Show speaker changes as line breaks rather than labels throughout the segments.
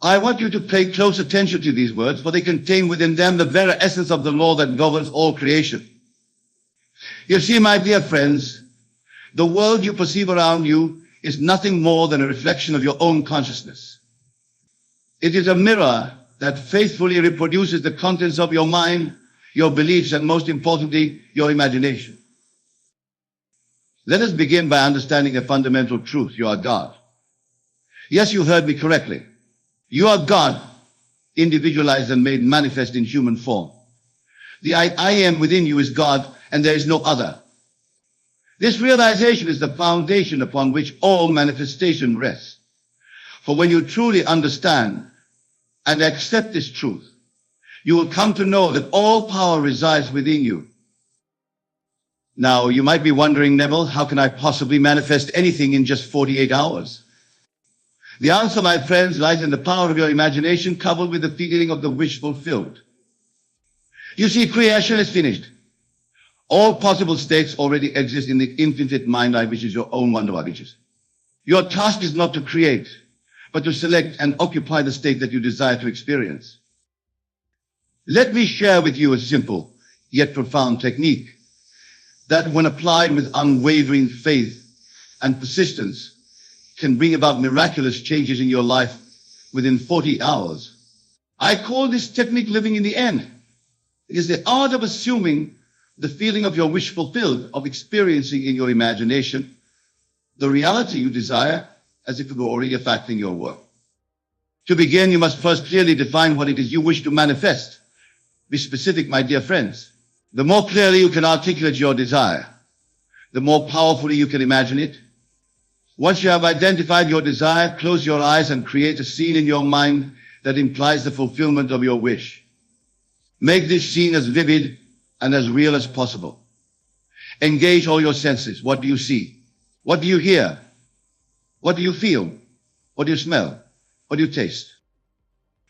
I want you to pay close attention to these words, for they contain within them the very essence of the law that governs all creation. You see, my dear friends, the world you perceive around you is nothing more than a reflection of your own consciousness. It is a mirror that faithfully reproduces the contents of your mind, your beliefs, and most importantly, your imagination. Let us begin by understanding a fundamental truth. You are God. Yes, you heard me correctly. You are God, individualized and made manifest in human form. The I am within you is God, and there is no other. This realization is the foundation upon which all manifestation rests. For when you truly understand and accept this truth, you will come to know that all power resides within you. Now, you might be wondering, Neville, how can I possibly manifest anything in just 48 hours? The answer, my friends, lies in the power of your imagination coupled with the feeling of the wish fulfilled. You see, creation is finished. All possible states already exist in the infinite mind eye, which is your own wonder of riches. Your task is not to create, but to select and occupy the state that you desire to experience. Let me share with you a simple yet profound technique that, when applied with unwavering faith and persistence, can bring about miraculous changes in your life within 40 hours. I call this technique living in the end. It is the art of assuming the feeling of your wish fulfilled, of experiencing in your imagination the reality you desire as if it were already a fact in your world. To begin, you must first clearly define what it is you wish to manifest. Be specific, my dear friends. The more clearly you can articulate your desire, the more powerfully you can imagine it. Once you have identified your desire, close your eyes and create a scene in your mind that implies the fulfillment of your wish. Make this scene as vivid and as real as possible. Engage all your senses. What do you see? What do you hear? What do you feel? What do you smell? What do you taste?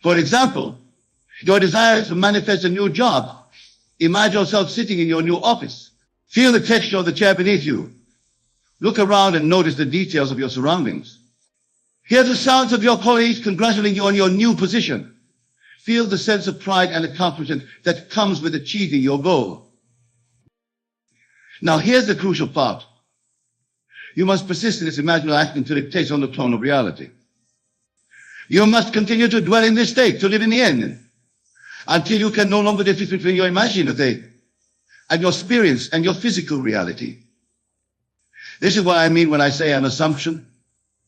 For example, your desire is to manifest a new job. Imagine yourself sitting in your new office. Feel the texture of the chair beneath you. Look around and notice the details of your surroundings. Hear the sounds of your colleagues congratulating you on your new position. Feel the sense of pride and accomplishment that comes with achieving your goal. Now here's the crucial part. You must persist in this imaginal act until it takes on the tone of reality. You must continue to dwell in this state, to live in the end, until you can no longer differentiate between your imaginary and your experience and your physical reality. This is what I mean when I say an assumption,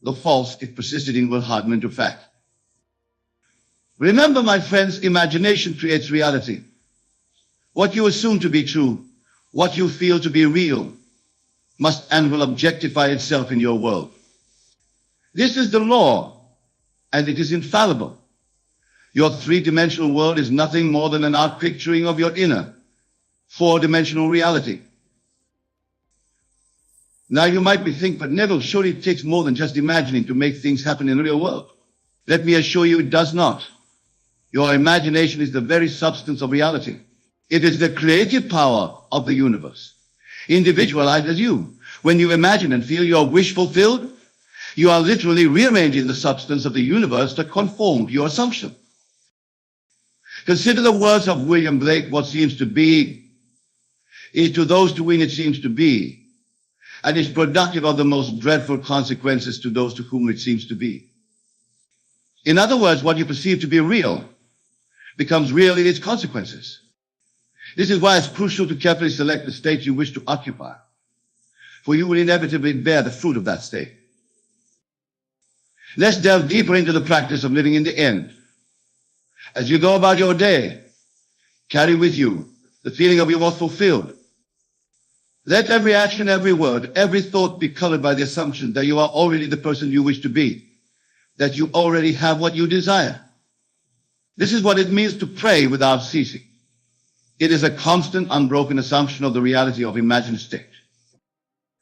though false, if persisted in, will harden into fact. Remember, my friends, imagination creates reality. What you assume to be true, what you feel to be real, must and will objectify itself in your world. This is the law, and it is infallible. Your three-dimensional world is nothing more than an outpicturing of your inner, four-dimensional reality. Now you might be thinking, but Neville, surely it takes more than just imagining to make things happen in the real world. Let me assure you it does not. Your imagination is the very substance of reality. It is the creative power of the universe, individualized as you. When you imagine and feel your wish fulfilled, you are literally rearranging the substance of the universe to conform to your assumption. Consider the words of William Blake, what seems to be is to those to whom it seems to be, and is productive of the most dreadful consequences to those to whom it seems to be. In other words, what you perceive to be real becomes real in its consequences. This is why it's crucial to carefully select the state you wish to occupy, for you will inevitably bear the fruit of that state. Let's delve deeper into the practice of living in the end. As you go about your day, carry with you the feeling of your most fulfilled. Let every action, every word, every thought be colored by the assumption that you are already the person you wish to be, that you already have what you desire. This is what it means to pray without ceasing. It is a constant, unbroken assumption of the reality of imagined state.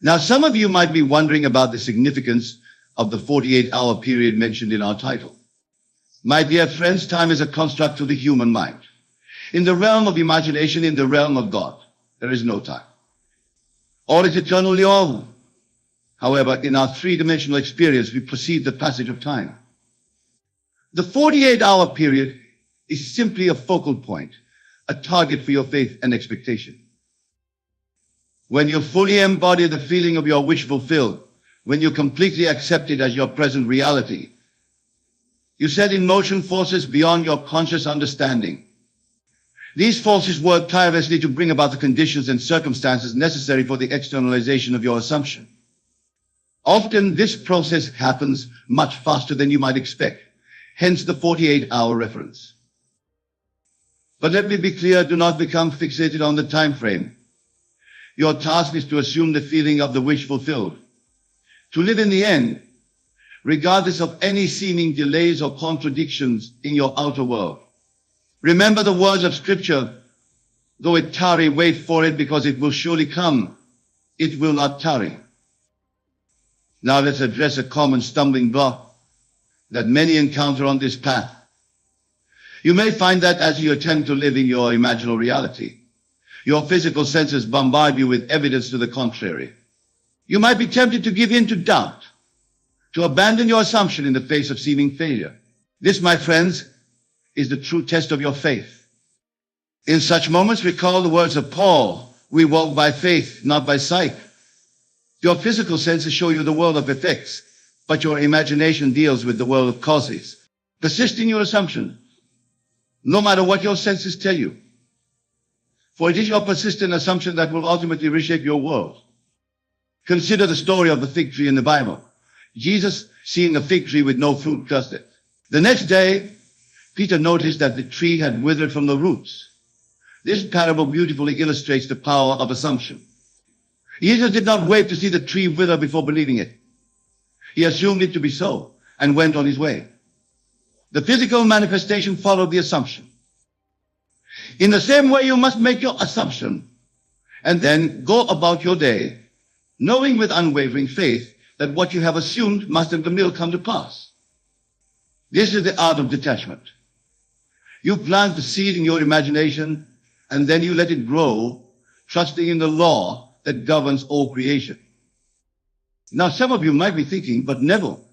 Now, some of you might be wondering about the significance of the 48-hour period mentioned in our title. My dear friends, time is a construct of the human mind. In the realm of imagination, in the realm of God, there is no time. All is eternally all. However, in our three-dimensional experience, we perceive the passage of time. The 48-hour period is simply a focal point, a target for your faith and expectation. When you fully embody the feeling of your wish fulfilled, when you completely accept it as your present reality, you set in motion forces beyond your conscious understanding. These forces work tirelessly to bring about the conditions and circumstances necessary for the externalization of your assumption. Often this process happens much faster than you might expect, hence the 48-hour reference. But let me be clear, do not become fixated on the time frame. Your task is to assume the feeling of the wish fulfilled, to live in the end, regardless of any seeming delays or contradictions in your outer world. Remember the words of Scripture, though it tarry, wait for it, because it will surely come. It will not tarry. Now let's address a common stumbling block that many encounter on this path. You may find that as you attempt to live in your imaginal reality, your physical senses bombard you with evidence to the contrary. You might be tempted to give in to doubt, to abandon your assumption in the face of seeming failure. This, my friends, is the true test of your faith. In such moments, recall the words of Paul, we walk by faith, not by sight. Your physical senses show you the world of effects, but your imagination deals with the world of causes. Persist in your assumption, no matter what your senses tell you. For it is your persistent assumption that will ultimately reshape your world. Consider the story of the fig tree in the Bible. Jesus, seeing a fig tree with no fruit, cursed it. The next day, Peter noticed that the tree had withered from the roots. This parable beautifully illustrates the power of assumption. Jesus did not wait to see the tree wither before believing it. He assumed it to be so and went on his way. The physical manifestation followed the assumption. In the same way, you must make your assumption and then go about your day, knowing with unwavering faith that what you have assumed must in the middle come to pass. This is the art of detachment. You plant the seed in your imagination, and then you let it grow, trusting in the law that governs all creation. Now, some of you might be thinking, but Neville,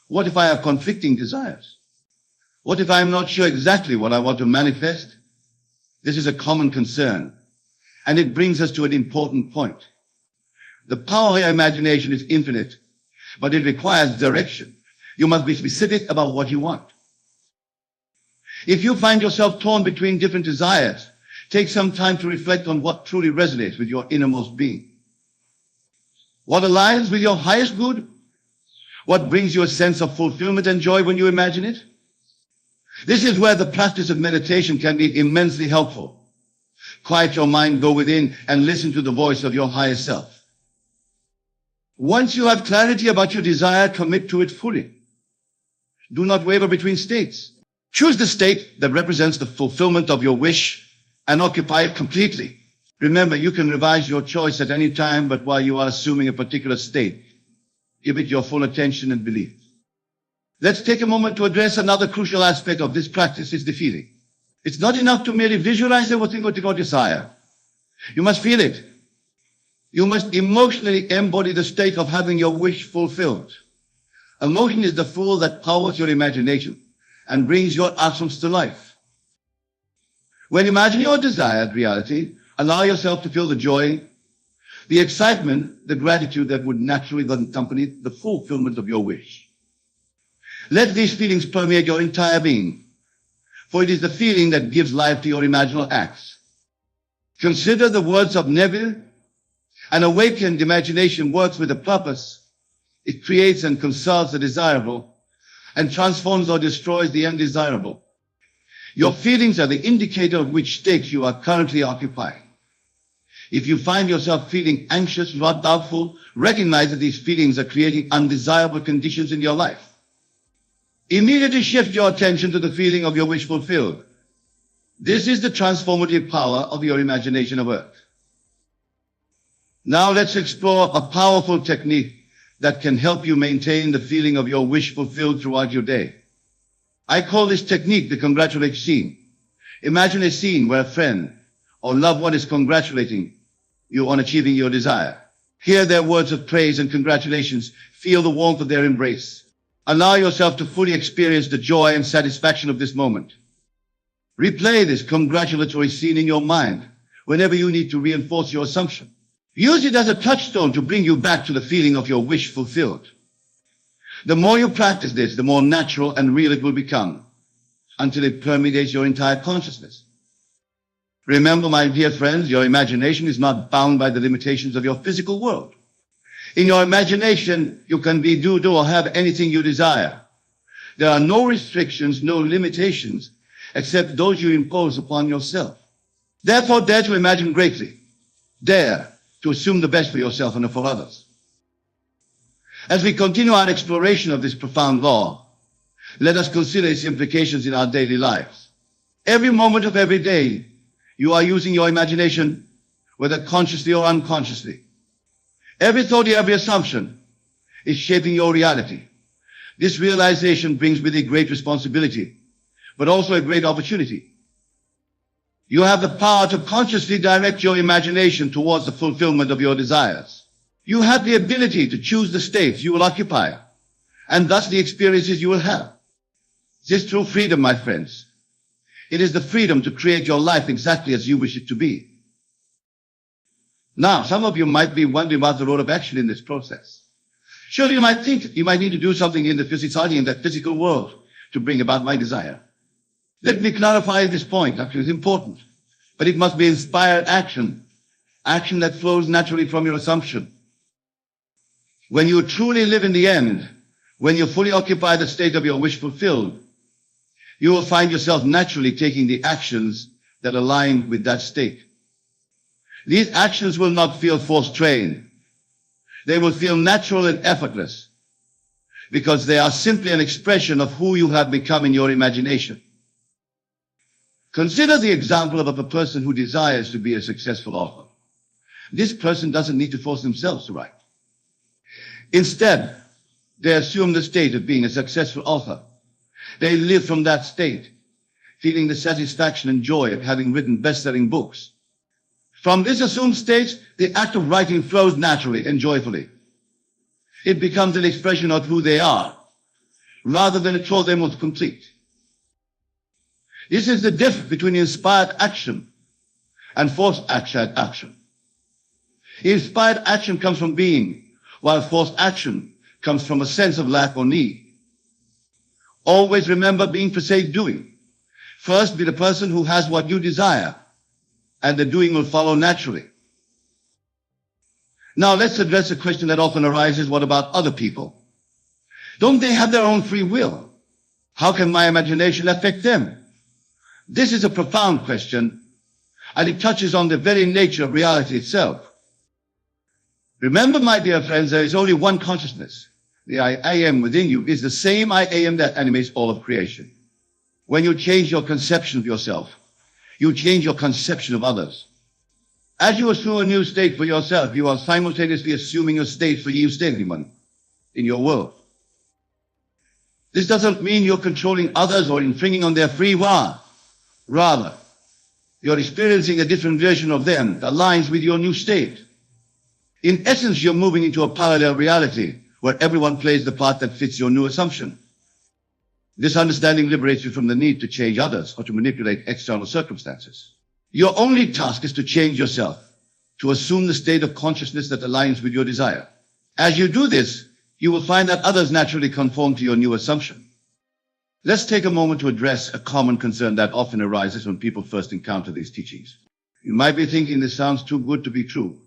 what if I have conflicting desires? What if I am not sure exactly what I want to manifest? This is a common concern, and it brings us to an important point. The power of your imagination is infinite, but it requires direction. You must be specific about what you want. If you find yourself torn between different desires, take some time to reflect on what truly resonates with your innermost being. What aligns with your highest good? What brings you a sense of fulfillment and joy when you imagine it? This is where the practice of meditation can be immensely helpful. Quiet your mind, go within, and listen to the voice of your higher self. Once you have clarity about your desire, commit to it fully. Do not waver between states. Choose the state that represents the fulfillment of your wish and occupy it completely. Remember, you can revise your choice at any time, but while you are assuming a particular state, give it your full attention and belief. Let's take a moment to address another crucial aspect of this practice, is the feeling. It's not enough to merely visualize everything what you desire. You must feel it. You must emotionally embody the state of having your wish fulfilled. Emotion is the fuel that powers your imagination and brings your atoms to life. When imagining your desired reality, allow yourself to feel the joy, the excitement, the gratitude that would naturally accompany the fulfillment of your wish. Let these feelings permeate your entire being, for it is the feeling that gives life to your imaginal acts. Consider the words of Neville. An awakened imagination works with a purpose. It creates and conserves the desirable and transforms or destroys the undesirable. Your feelings are the indicator of which state you are currently occupying. If you find yourself feeling anxious, not doubtful, recognize that these feelings are creating undesirable conditions in your life. Immediately shift your attention to the feeling of your wish fulfilled. This is the transformative power of your imagination of earth. Now let's explore a powerful technique that can help you maintain the feeling of your wish fulfilled throughout your day. I call this technique the congratulate scene. Imagine a scene where a friend or loved one is congratulating you on achieving your desire. Hear their words of praise and congratulations. Feel the warmth of their embrace. Allow yourself to fully experience the joy and satisfaction of this moment. Replay this congratulatory scene in your mind whenever you need to reinforce your assumption. Use it as a touchstone to bring you back to the feeling of your wish fulfilled. The more you practice this, the more natural and real it will become, until it permeates your entire consciousness. Remember, my dear friends, your imagination is not bound by the limitations of your physical world. In your imagination, you can be, do, or have anything you desire. There are no restrictions, no limitations, except those you impose upon yourself. Therefore, dare to imagine greatly. Dare to assume the best for yourself and for others. As we continue our exploration of this profound law, let us consider its implications in our daily lives. Every moment of every day, you are using your imagination, whether consciously or unconsciously. Every thought, every assumption is shaping your reality. This realization brings with it great responsibility, but also a great opportunity. You have the power to consciously direct your imagination towards the fulfillment of your desires. You have the ability to choose the states you will occupy, and thus the experiences you will have. This is true freedom, my friends. It is the freedom to create your life exactly as you wish it to be. Now, some of you might be wondering about the road of action in this process. Surely you might think you might need to do something in the physicality, in that physical world, to bring about my desire. Let me clarify this point. Actually, it's important. But it must be inspired action. Action that flows naturally from your assumption. When you truly live in the end, when you fully occupy the state of your wish fulfilled, you will find yourself naturally taking the actions that align with that state. These actions will not feel force-trained. They will feel natural and effortless because they are simply an expression of who you have become in your imagination. Consider the example of a person who desires to be a successful author. This person doesn't need to force themselves to write. Instead, they assume the state of being a successful author. They live from that state, feeling the satisfaction and joy of having written best-selling books. From this assumed state, the act of writing flows naturally and joyfully. It becomes an expression of who they are, rather than a chore they must complete. This is the difference between inspired action and forced action. Inspired action comes from being, while forced action comes from a sense of lack or need. Always remember being precedes doing. First, be the person who has what you desire, and the doing will follow naturally. Now let's address a question that often arises: what about other people? Don't they have their own free will? How can my imagination affect them? This is a profound question, and it touches on the very nature of reality itself. Remember, my dear friends, there is only one consciousness. The I am within you is the same I am that animates all of creation. When you change your conception of yourself, you change your conception of others. As you assume a new state for yourself, you are simultaneously assuming a state for you, anyone in your world. This doesn't mean you're controlling others or infringing on their free will. Rather, you're experiencing a different version of them that aligns with your new state. In essence, you're moving into a parallel reality where everyone plays the part that fits your new assumption. This understanding liberates you from the need to change others or to manipulate external circumstances. Your only task is to change yourself, to assume the state of consciousness that aligns with your desire. As you do this, you will find that others naturally conform to your new assumption. Let's take a moment to address a common concern that often arises when people first encounter these teachings. You might be thinking, this sounds too good to be true.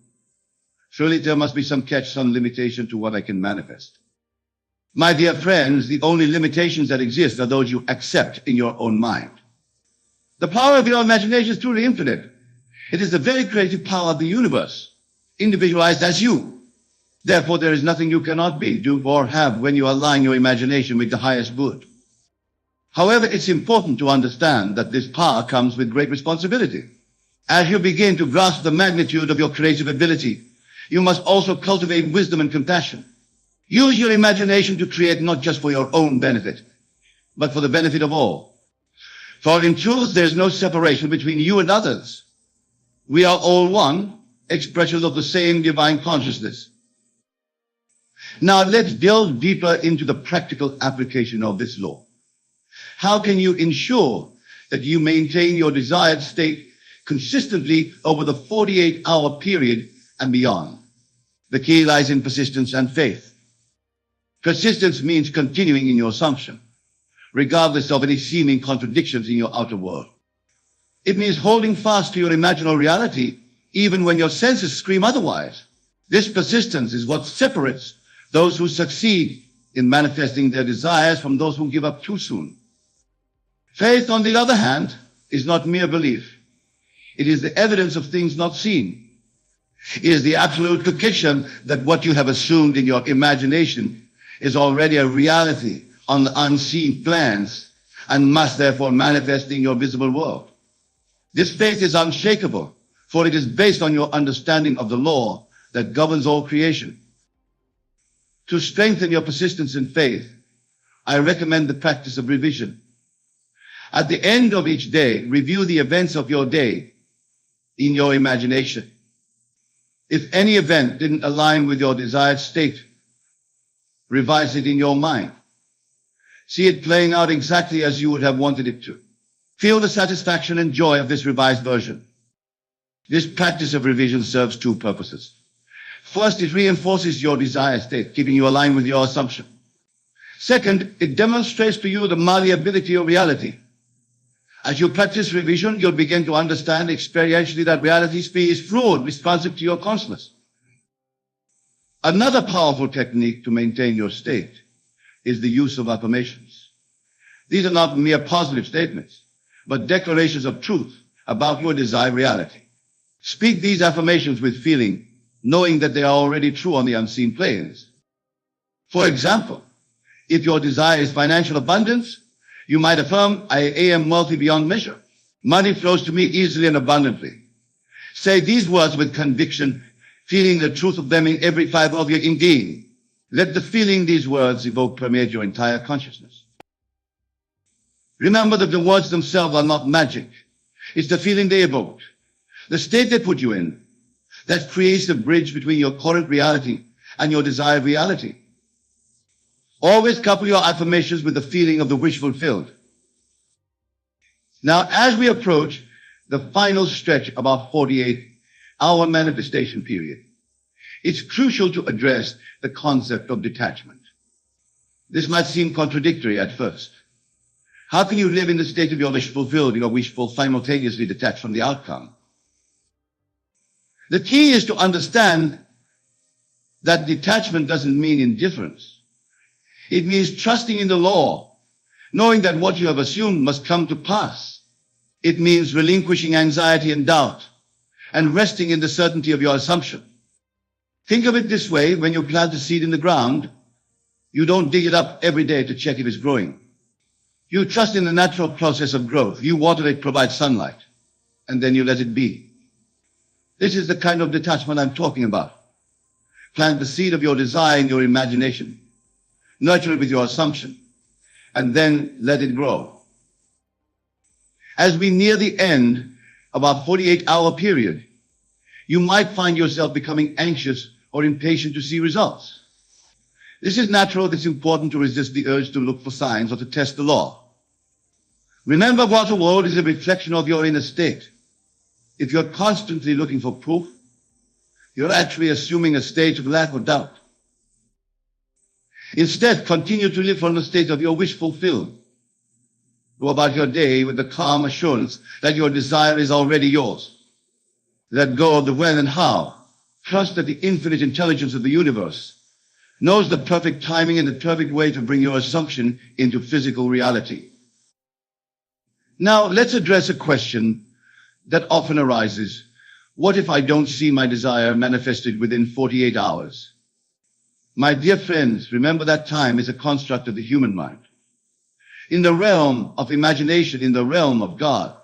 Surely there must be some catch, some limitation to what I can manifest. My dear friends, the only limitations that exist are those you accept in your own mind. The power of your imagination is truly infinite. It is the very creative power of the universe, individualized as you. Therefore, there is nothing you cannot be, do, or have when you align your imagination with the highest good. However, it's important to understand that this power comes with great responsibility. As you begin to grasp the magnitude of your creative ability, you must also cultivate wisdom and compassion. Use your imagination to create not just for your own benefit, but for the benefit of all. For in truth, there is no separation between you and others. We are all one, expressions of the same divine consciousness. Now let's delve deeper into the practical application of this law. How can you ensure that you maintain your desired state consistently over the 48-hour period and beyond? The key lies in persistence and faith. Persistence means continuing in your assumption, regardless of any seeming contradictions in your outer world. It means holding fast to your imaginal reality, even when your senses scream otherwise. This persistence is what separates those who succeed in manifesting their desires from those who give up too soon. Faith, on the other hand, is not mere belief. It is the evidence of things not seen. It is the absolute conviction that what you have assumed in your imagination is already a reality on the unseen plans and must therefore manifest in your visible world. This faith is unshakable, for it is based on your understanding of the law that governs all creation. To strengthen your persistence in faith, I recommend the practice of revision. At the end of each day, review the events of your day in your imagination. If any event didn't align with your desired state, revise it in your mind. See it playing out exactly as you would have wanted it to. Feel the satisfaction and joy of this revised version. This practice of revision serves two purposes. First, it reinforces your desired state, keeping you aligned with your assumption. Second, it demonstrates to you the malleability of reality. As you practice revision, you'll begin to understand experientially that reality is fluid, responsive to your consciousness. Another powerful technique to maintain your state is the use of affirmations. These are not mere positive statements, but declarations of truth about your desired reality. Speak these affirmations with feeling, knowing that they are already true on the unseen planes. For example, if your desire is financial abundance, you might affirm, I am wealthy beyond measure. Money flows to me easily and abundantly. Say these words with conviction, feeling the truth of them in every fiber of your being. Let the feeling these words evoke permeate your entire consciousness. Remember that the words themselves are not magic. It's the feeling they evoke, the state they put you in, that creates the bridge between your current reality and your desired reality. Always couple your affirmations with the feeling of the wish fulfilled. Now, as we approach the final stretch of our 48-hour manifestation period, it's crucial to address the concept of detachment. This might seem contradictory at first. How can you live in the state of your wish fulfilled, your wish simultaneously detached from the outcome? The key is to understand that detachment doesn't mean indifference. It means trusting in the law, knowing that what you have assumed must come to pass. It means relinquishing anxiety and doubt and resting in the certainty of your assumption. Think of it this way: when you plant a seed in the ground, you don't dig it up every day to check if it's growing. You trust in the natural process of growth. You water it, provide sunlight, and then you let it be. This is the kind of detachment I'm talking about. Plant the seed of your desire in your imagination. Nurture it with your assumption, and then let it grow. As we near the end of our 48-hour period, you might find yourself becoming anxious or impatient to see results. This is natural. It's important to resist the urge to look for signs or to test the law. Remember, what the world is a reflection of your inner state. If you're constantly looking for proof, you're actually assuming a state of lack or doubt. Instead, continue to live from the state of your wish fulfilled. Go about your day with the calm assurance that your desire is already yours. Let go of the when and how. Trust that the infinite intelligence of the universe knows the perfect timing and the perfect way to bring your assumption into physical reality. Now, let's address a question that often arises. What if I don't see my desire manifested within 48 hours? My dear friends, remember that time is a construct of the human mind. In the realm of imagination, in the realm of God,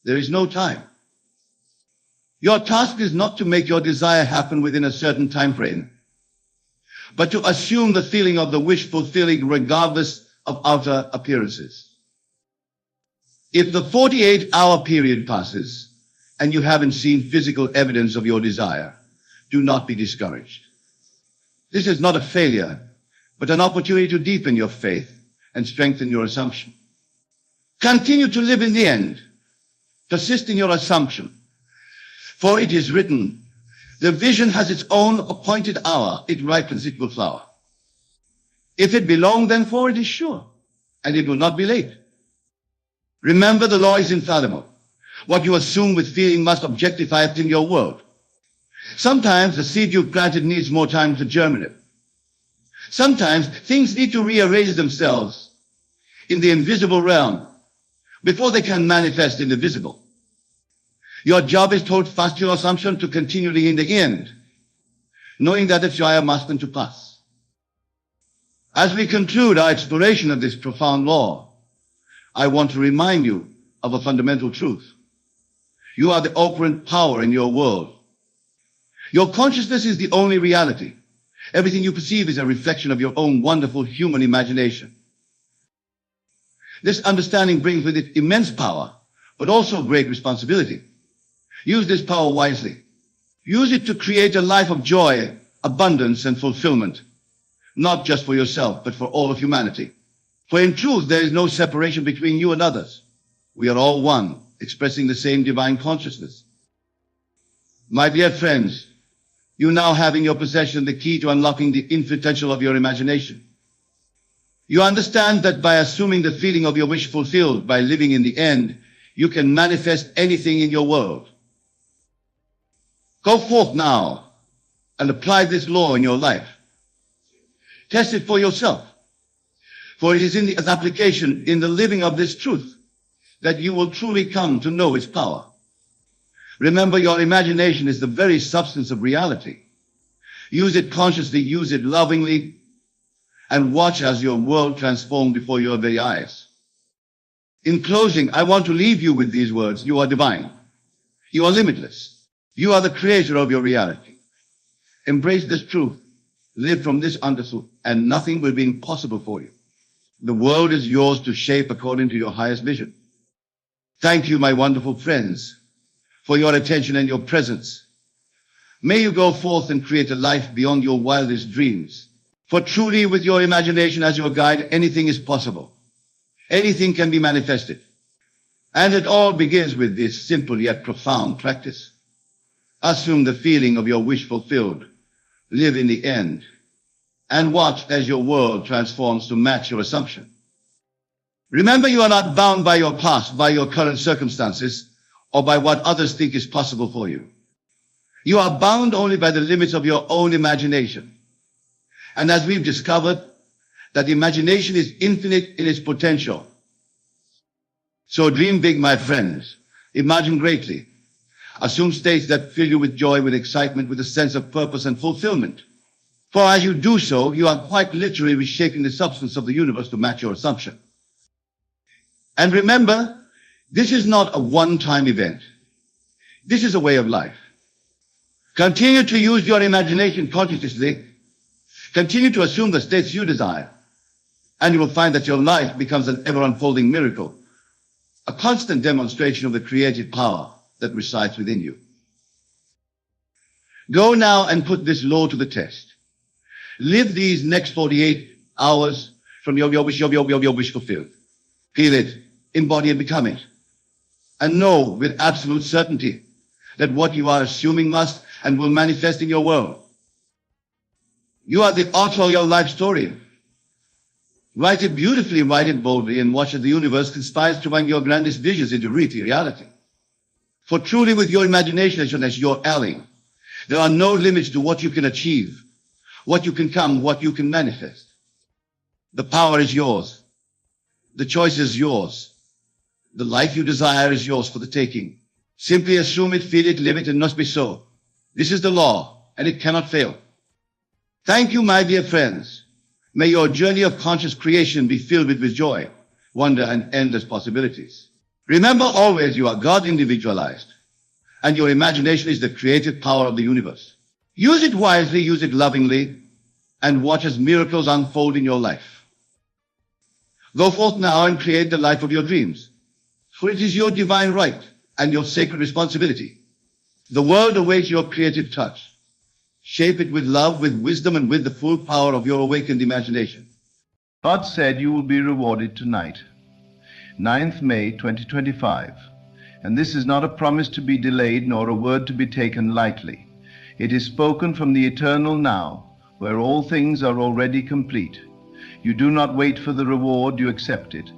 there is no time. Your task is not to make your desire happen within a certain time frame, but to assume the feeling of the wish fulfilling regardless of outer appearances. If the 48-hour period passes and you haven't seen physical evidence of your desire, do not be discouraged. This is not a failure, but an opportunity to deepen your faith and strengthen your assumption. Continue to live in the end. Persist in your assumption. For it is written, the vision has its own appointed hour. It ripens, it will flower. If it be long, then for it is sure, and it will not be late. Remember, the law is infallible. What you assume with feeling must objectify it in your world. Sometimes the seed you've planted needs more time to germinate. Sometimes things need to rearrange themselves in the invisible realm before they can manifest in the visible. Your job is to hold fast your assumption to continually in the end, knowing that the trial must come to pass. As we conclude our exploration of this profound law, I want to remind you of a fundamental truth. You are the operant power in your world. Your consciousness is the only reality. Everything you perceive is a reflection of your own wonderful human imagination. This understanding brings with it immense power, but also great responsibility. Use this power wisely. Use it to create a life of joy, abundance, and fulfillment, not just for yourself, but for all of humanity. For in truth, there is no separation between you and others. We are all one, expressing the same divine consciousness. My dear friends, you now have in your possession the key to unlocking the infinite potential of your imagination. You understand that by assuming the feeling of your wish fulfilled, by living in the end, you can manifest anything in your world. Go forth now and apply this law in your life. Test it for yourself. For it is in the application, in the living of this truth, that you will truly come to know its power. Remember, your imagination is the very substance of reality. Use it consciously, use it lovingly, and watch as your world transforms before your very eyes. In closing, I want to leave you with these words. You are divine. You are limitless. You are the creator of your reality. Embrace this truth. Live from this understood, and nothing will be impossible for you. The world is yours to shape according to your highest vision. Thank you, my wonderful friends, for your attention and your presence. May you go forth and create a life beyond your wildest dreams. For truly, with your imagination as your guide, anything is possible. Anything can be manifested. And it all begins with this simple yet profound practice. Assume the feeling of your wish fulfilled. Live in the end. And watch as your world transforms to match your assumption. Remember, you are not bound by your past, by your current circumstances, or by what others think is possible for you. You are bound only by the limits of your own imagination. And as we've discovered, that imagination is infinite in its potential. So dream big, my friends. Imagine greatly. Assume states that fill you with joy, with excitement, with a sense of purpose and fulfillment. For as you do so, you are quite literally reshaping the substance of the universe to match your assumption. And remember, this is not a one-time event. This is a way of life. Continue to use your imagination consciously. Continue to assume the states you desire. And you will find that your life becomes an ever-unfolding miracle, a constant demonstration of the creative power that resides within you. Go now and put this law to the test. Live these next 48 hours from your wish fulfilled. Feel it, embody and become it. And know with absolute certainty that what you are assuming must and will manifest in your world. You are the author of your life story. Write it beautifully, write it boldly, and watch as the universe conspires to bring your grandest visions into reality. For truly with your imagination as your ally, there are no limits to what you can achieve, what you can come, what you can manifest. The power is yours. The choice is yours. The life you desire is yours for the taking. Simply assume it, feel it, live it, and must be so. This is the law, and it cannot fail. Thank you, my dear friends. May your journey of conscious creation be filled with joy, wonder, and endless possibilities. Remember always you are God individualized, and your imagination is the creative power of the universe. Use it wisely, use it lovingly, and watch as miracles unfold in your life. Go forth now and create the life of your dreams, for it is your divine right and your sacred responsibility. The world awaits your creative touch. Shape it with love, with wisdom, and with the full power of your awakened imagination.
God said you will be rewarded tonight, 9th May 2025. And this is not a promise to be delayed nor a word to be taken lightly. It is spoken from the eternal now, where all things are already complete. You do not wait for the reward, you accept it.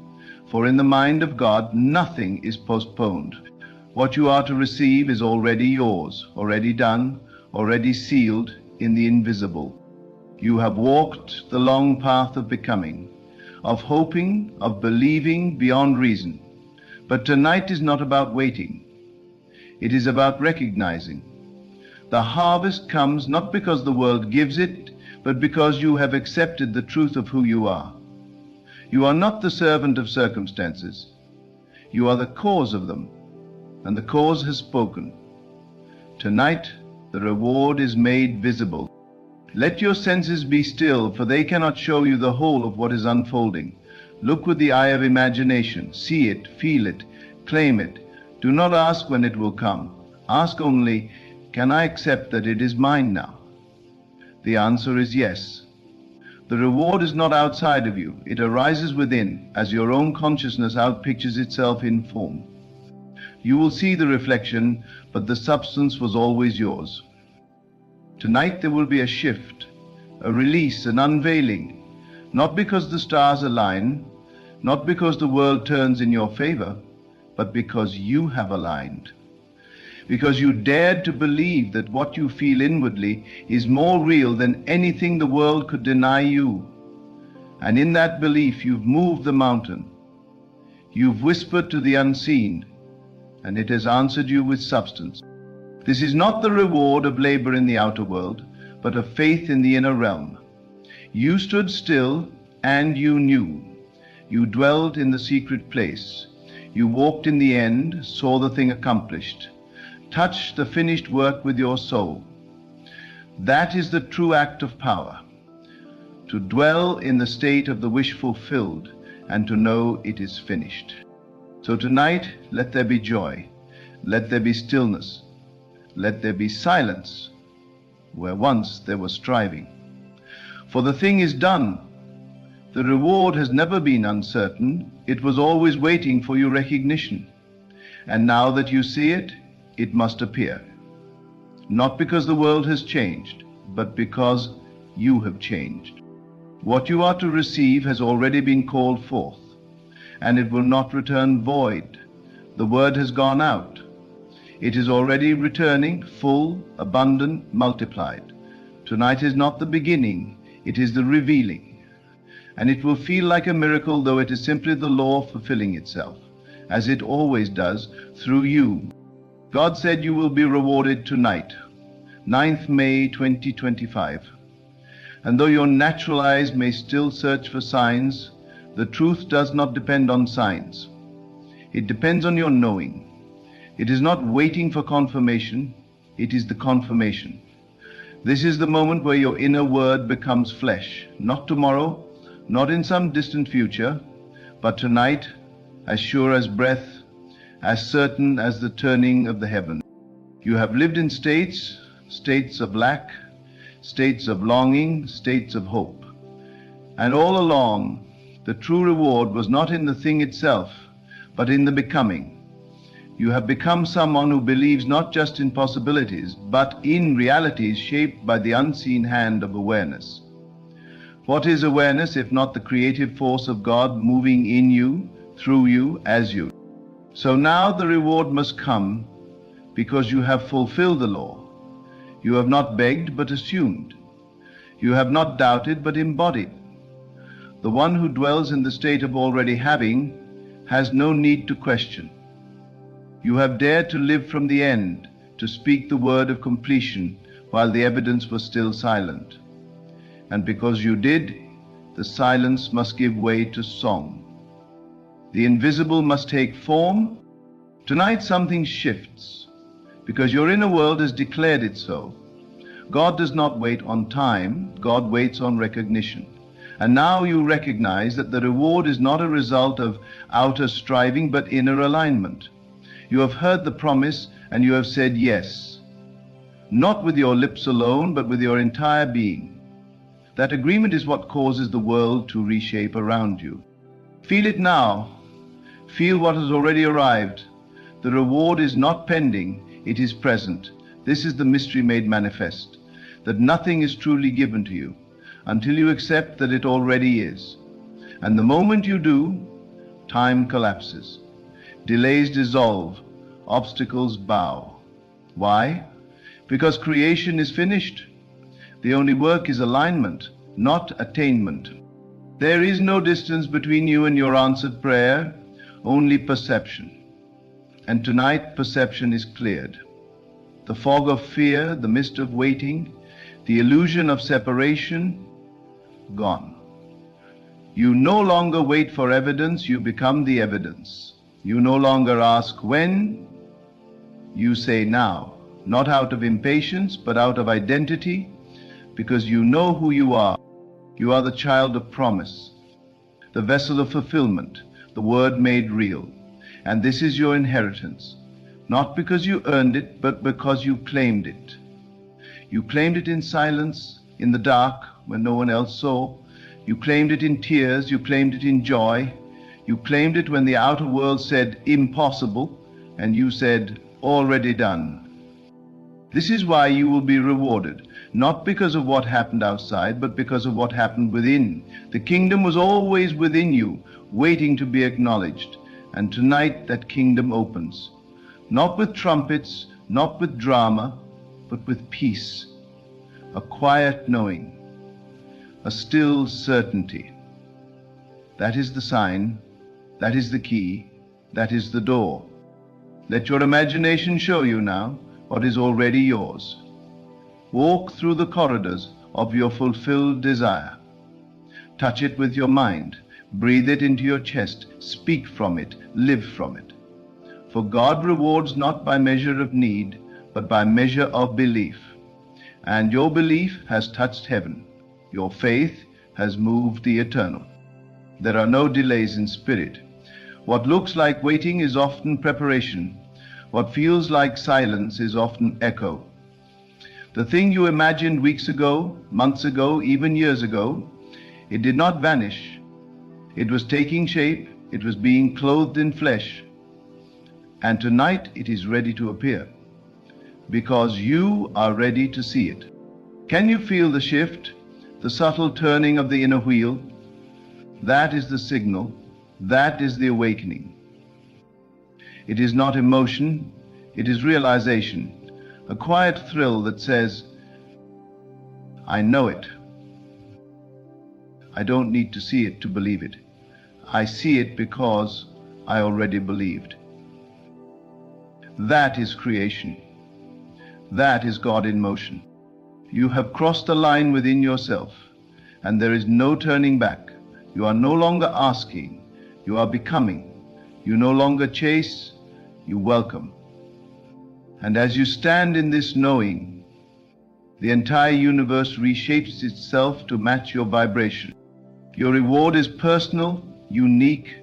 For in the mind of God, nothing is postponed. What you are to receive is already yours, already done, already sealed in the invisible. You have walked the long path of becoming, of hoping, of believing beyond reason. But tonight is not about waiting. It is about recognizing. The harvest comes not because the world gives it, but because you have accepted the truth of who you are. You are not the servant of circumstances. You are the cause of them, and the cause has spoken. Tonight, the reward is made visible. Let your senses be still, for they cannot show you the whole of what is unfolding. Look with the eye of imagination. See it, feel it, claim it. Do not ask when it will come. Ask only, can I accept that it is mine now? The answer is yes. The reward is not outside of you. It arises within, as your own consciousness outpictures itself in form. You will see the reflection, but the substance was always yours. Tonight there will be a shift, a release, an unveiling, not because the stars align, not because the world turns in your favor, but because you have aligned. Because you dared to believe that what you feel inwardly is more real than anything the world could deny you. And in that belief you've moved the mountain. You've whispered to the unseen, and it has answered you with substance. This is not the reward of labor in the outer world, but of faith in the inner realm. You stood still and you knew. You dwelled in the secret place. You walked in the end, saw the thing accomplished, touched the finished work with your soul. That is the true act of power, to dwell in the state of the wish fulfilled and to know it is finished. So tonight, let there be joy, let there be stillness, let there be silence where once there was striving. For the thing is done. The reward has never been uncertain. It was always waiting for your recognition. And now that you see it, it must appear. Not because the world has changed, but because you have changed. What you are to receive has already been called forth, and it will not return void. The word has gone out. It is already returning, full, abundant, multiplied. Tonight is not the beginning, it is the revealing. And it will feel like a miracle, though it is simply the law fulfilling itself, as it always does, through you. God said you will be rewarded tonight, 9th May 2025. And though your natural eyes may still search for signs, the truth does not depend on signs. It depends on your knowing. It is not waiting for confirmation, it is the confirmation. This is the moment where your inner word becomes flesh, not tomorrow, not in some distant future, but tonight, as sure as breath, as certain as the turning of the heaven. You have lived in states of lack, states of longing, states of hope. And all along, the true reward was not in the thing itself, but in the becoming. You have become someone who believes not just in possibilities, but in realities shaped by the unseen hand of awareness. What is awareness if not the creative force of God moving in you, through you, as you? So now the reward must come because you have fulfilled the law. You have not begged but assumed. You have not doubted but embodied. The one who dwells in the state of already having has no need to question. You have dared to live from the end, to speak the word of completion while the evidence was still silent. And because you did, the silence must give way to song. The invisible must take form. Tonight something shifts, because your inner world has declared it so. God does not wait on time, God waits on recognition. And now you recognize that the reward is not a result of outer striving, but inner alignment. You have heard the promise and you have said yes. not with your lips alone, but with your entire being. That agreement is what causes the world to reshape around you. Feel it now. Feel what has already arrived. The reward is not pending, it is present. This is the mystery made manifest, that nothing is truly given to you until you accept that it already is. And the moment you do, time collapses. Delays dissolve, obstacles bow. Why? Because creation is finished. The only work is alignment, not attainment. There is no distance between you and your answered prayer, only perception. And tonight perception is cleared. The fog of fear, the mist of waiting, the illusion of separation, gone. You no longer wait for evidence, you become the evidence. You no longer ask when, you say now, not out of impatience, but out of identity, because you know who you are. You are the child of promise, the vessel of fulfillment, the word made real. And this is your inheritance, not because you earned it, but because you claimed it. You claimed it in silence, in the dark, when no one else saw. You claimed it in tears, you claimed it in joy. You claimed it when the outer world said impossible, and you said already done. This is why you will be rewarded, not because of what happened outside, but because of what happened within. The kingdom was always within you, waiting to be acknowledged. And tonight that kingdom opens, not with trumpets, not with drama, but with peace, a quiet knowing, a still certainty. That is the sign, that is the key, that is the door. Let your imagination show you now what is already yours. Walk through the corridors of your fulfilled desire. Touch it with your mind. Breathe it into your chest. Speak from it. Live from it. For God rewards not by measure of need, but by measure of belief. And your belief has touched heaven. Your faith has moved the eternal. There are no delays in spirit. What looks like waiting is often preparation. What feels like silence is often echo. The thing you imagined weeks ago, months ago, even years ago, it did not vanish. It was taking shape, it was being clothed in flesh. And tonight it is ready to appear, because you are ready to see it. Can you feel the shift, the subtle turning of the inner wheel? That is the signal, that is the awakening. It is not emotion, it is realization, a quiet thrill that says, I know it. I don't need to see it to believe it. I see it because I already believed. That is creation. That is God in motion. You have crossed the line within yourself, and there is no turning back. You are no longer asking, you are becoming. You no longer chase, you welcome. And as you stand in this knowing, the entire universe reshapes itself to match your vibration. Your reward is personal, unique,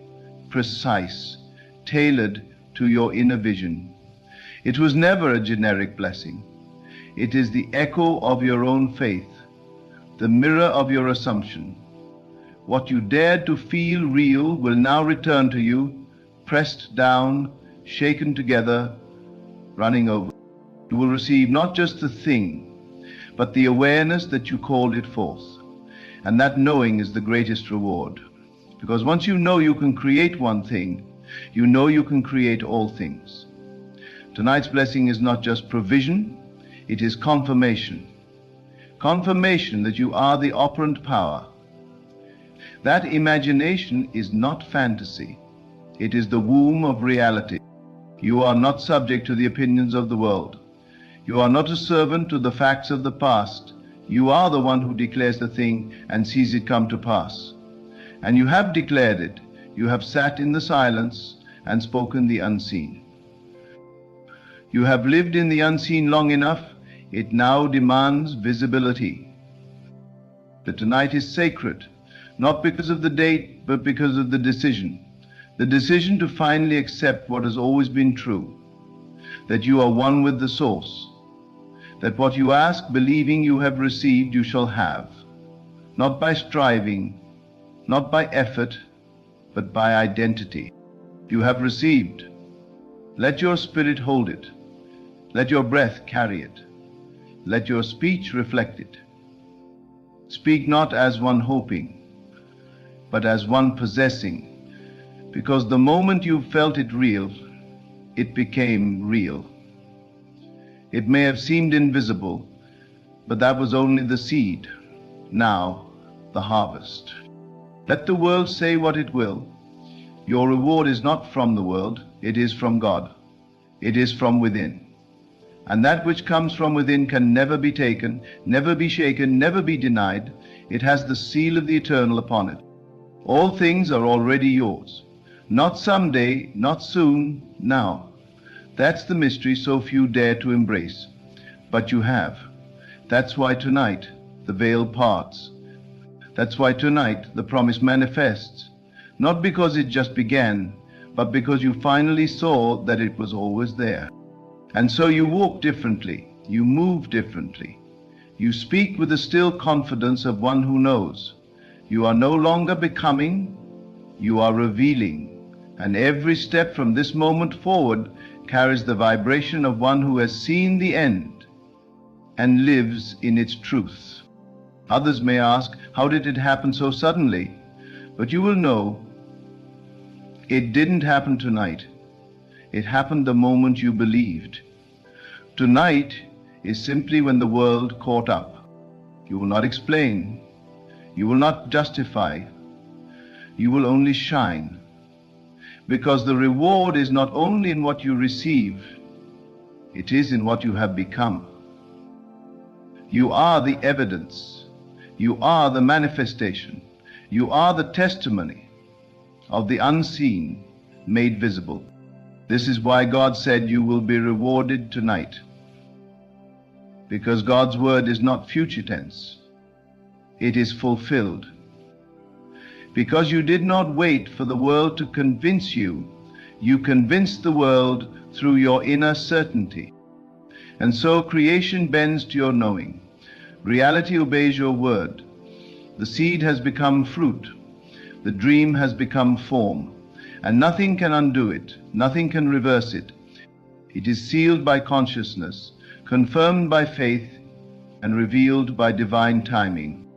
precise, tailored to your inner vision. It was never a generic blessing. It is the echo of your own faith, the mirror of your assumption. What you dared to feel real will now return to you, pressed down, shaken together, running over. You will receive not just the thing, but the awareness that you called it forth. And that knowing is the greatest reward. Because once you know you can create one thing, you know you can create all things. Tonight's blessing is not just provision, it is confirmation. Confirmation that you are the operant power. That imagination is not fantasy. It is the womb of reality. You are not subject to the opinions of the world. You are not a servant to the facts of the past. You are the one who declares the thing and sees it come to pass. And you have declared it. You have sat in the silence and spoken the unseen. You have lived in the unseen long enough. It now demands visibility. But tonight is sacred, not because of the date, but because of the decision. The decision to finally accept what has always been true, that you are one with the source, that what you ask, believing you have received, you shall have, not by striving, not by effort, but by identity. You have received. Let your spirit hold it. Let your breath carry it. Let your speech reflect it. Speak not as one hoping, but as one possessing, because the moment you felt it real, it became real. It may have seemed invisible, but that was only the seed. Now, the harvest. Let the world say what it will. Your reward is not from the world, it is from God. It is from within. And that which comes from within can never be taken, never be shaken, never be denied. It has the seal of the eternal upon it. All things are already yours. Not someday, not soon, now. That's the mystery so few dare to embrace. But you have. That's why tonight the veil parts. That's why tonight the promise manifests. Not because it just began, but because you finally saw that it was always there. And so you walk differently, you move differently. You speak with the still confidence of one who knows. You are no longer becoming, you are revealing. And every step from this moment forward carries the vibration of one who has seen the end and lives in its truth. Others may ask, how did it happen so suddenly? But you will know, it didn't happen tonight. It happened the moment you believed. Tonight is simply when the world caught up. You will not explain. You will not justify. You will only shine. Because the reward is not only in what you receive, it is in what you have become. You are the evidence. You are the manifestation. You are the testimony of the unseen made visible. This is why God said you will be rewarded tonight. Because God's word is not future tense. It is fulfilled. Because you did not wait for the world to convince you, you convinced the world through your inner certainty. And so creation bends to your knowing. Reality obeys your word. The seed has become fruit. The dream has become form. And nothing can undo it. Nothing can reverse it. It is sealed by consciousness, confirmed by faith, and revealed by divine timing.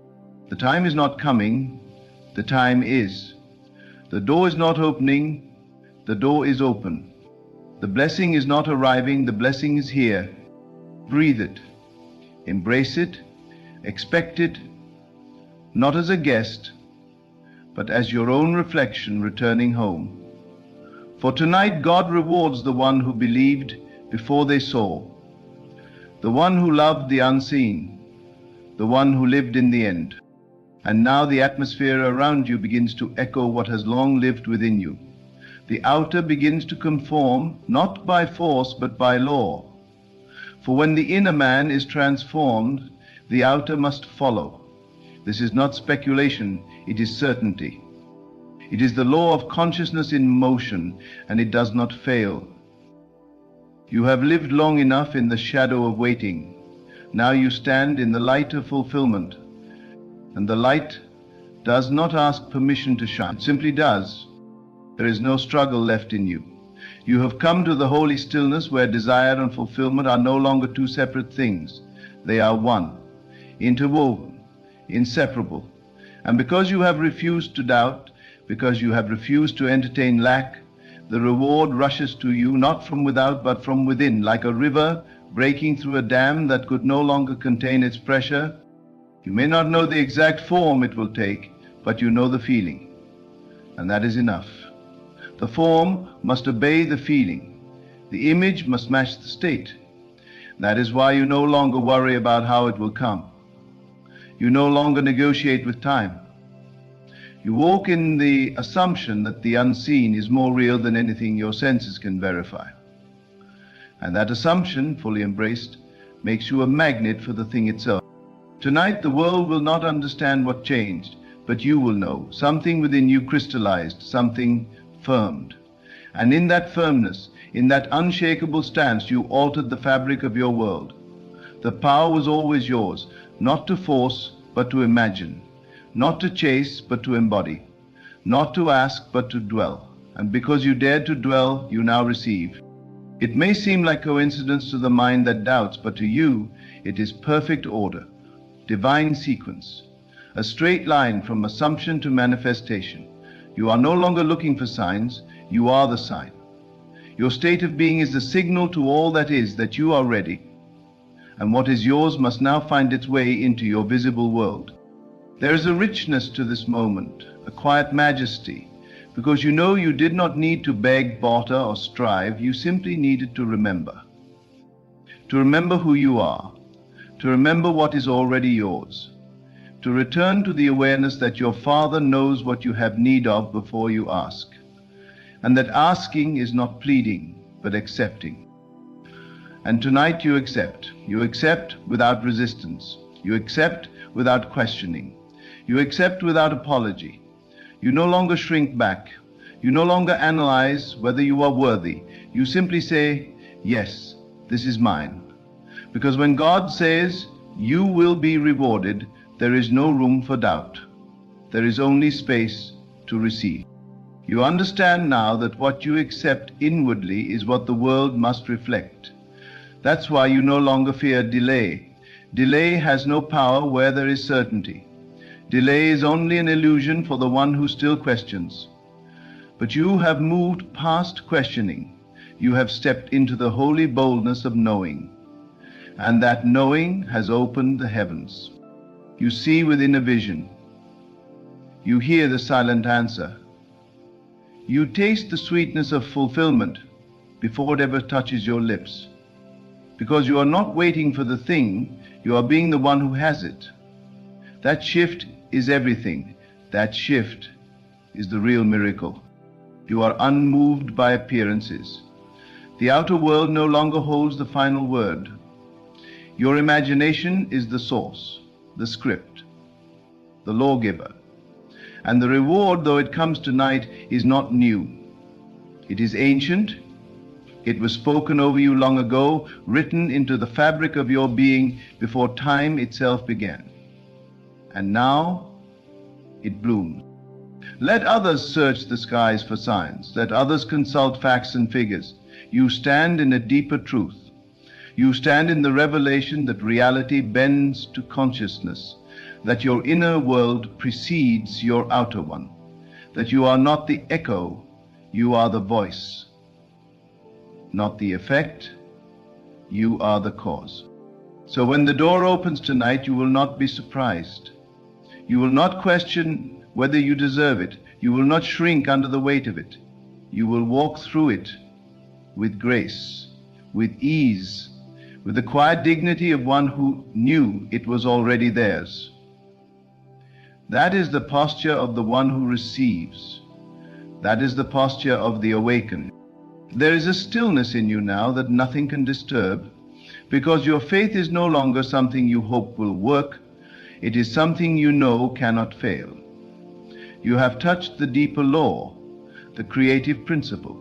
The time is not coming. The time is. The door is not opening, the door is open. The blessing is not arriving, the blessing is here. Breathe it, embrace it, expect it, not as a guest, but as your own reflection returning home. For tonight God rewards the one who believed before they saw, the one who loved the unseen, the one who lived in the end. And now the atmosphere around you begins to echo what has long lived within you. The outer begins to conform, not by force, but by law. For when the inner man is transformed, the outer must follow. This is not speculation, it is certainty. It is the law of consciousness in motion, and it does not fail. You have lived long enough in the shadow of waiting. Now you stand in the light of fulfillment. And the light does not ask permission to shine. It simply does. There is no struggle left in you. You have come to the holy stillness where desire and fulfillment are no longer two separate things. They are one, interwoven, inseparable. And because you have refused to doubt, because you have refused to entertain lack, the reward rushes to you not from without but from within, like a river breaking through a dam that could no longer contain its pressure. You may not know the exact form it will take, but you know the feeling, and that is enough. The form must obey the feeling. The image must match the state. That is why you no longer worry about how it will come. You no longer negotiate with time. You walk in the assumption that the unseen is more real than anything your senses can verify. And that assumption, fully embraced, makes you a magnet for the thing itself. Tonight the world will not understand what changed, but you will know. Something within you crystallized, something firmed. And in that firmness, in that unshakable stance, you altered the fabric of your world. The power was always yours, not to force, but to imagine, not to chase, but to embody, not to ask, but to dwell. And because you dared to dwell, you now receive. It may seem like coincidence to the mind that doubts, but to you, it is perfect order, divine sequence, a straight line from assumption to manifestation. You are no longer looking for signs, you are the sign. Your state of being is the signal to all that is that you are ready, and what is yours must now find its way into your visible world. There is a richness to this moment, a quiet majesty, because you know you did not need to beg, barter, or strive. You simply needed to remember. To remember who you are, to remember what is already yours, to return to the awareness that your Father knows what you have need of before you ask, and that asking is not pleading, but accepting. And tonight you accept. You accept without resistance. You accept without questioning. You accept without apology. You no longer shrink back. You no longer analyze whether you are worthy. You simply say, yes, this is mine. Because when God says, you will be rewarded, there is no room for doubt. There is only space to receive. You understand now that what you accept inwardly is what the world must reflect. That's why you no longer fear delay. Delay has no power where there is certainty. Delay is only an illusion for the one who still questions. But you have moved past questioning. You have stepped into the holy boldness of knowing. And that knowing has opened the heavens. You see within a vision. You hear the silent answer. You taste the sweetness of fulfillment before it ever touches your lips. Because you are not waiting for the thing, you are being the one who has it. That shift is everything. That shift is the real miracle. You are unmoved by appearances. The outer world no longer holds the final word. Your imagination is the source, the script, the lawgiver. And the reward, though it comes tonight, is not new. It is ancient. It was spoken over you long ago, written into the fabric of your being before time itself began. And now it blooms. Let others search the skies for signs. Let others consult facts and figures. You stand in a deeper truth. You stand in the revelation that reality bends to consciousness, that your inner world precedes your outer one, that you are not the echo, you are the voice. Not the effect, you are the cause. So when the door opens tonight, you will not be surprised. You will not question whether you deserve it. You will not shrink under the weight of it. You will walk through it with grace, with ease, with the quiet dignity of one who knew it was already theirs. That is the posture of the one who receives. That is the posture of the awakened. There is a stillness in you now that nothing can disturb, because your faith is no longer something you hope will work. It is something you know cannot fail. You have touched the deeper law, the creative principle.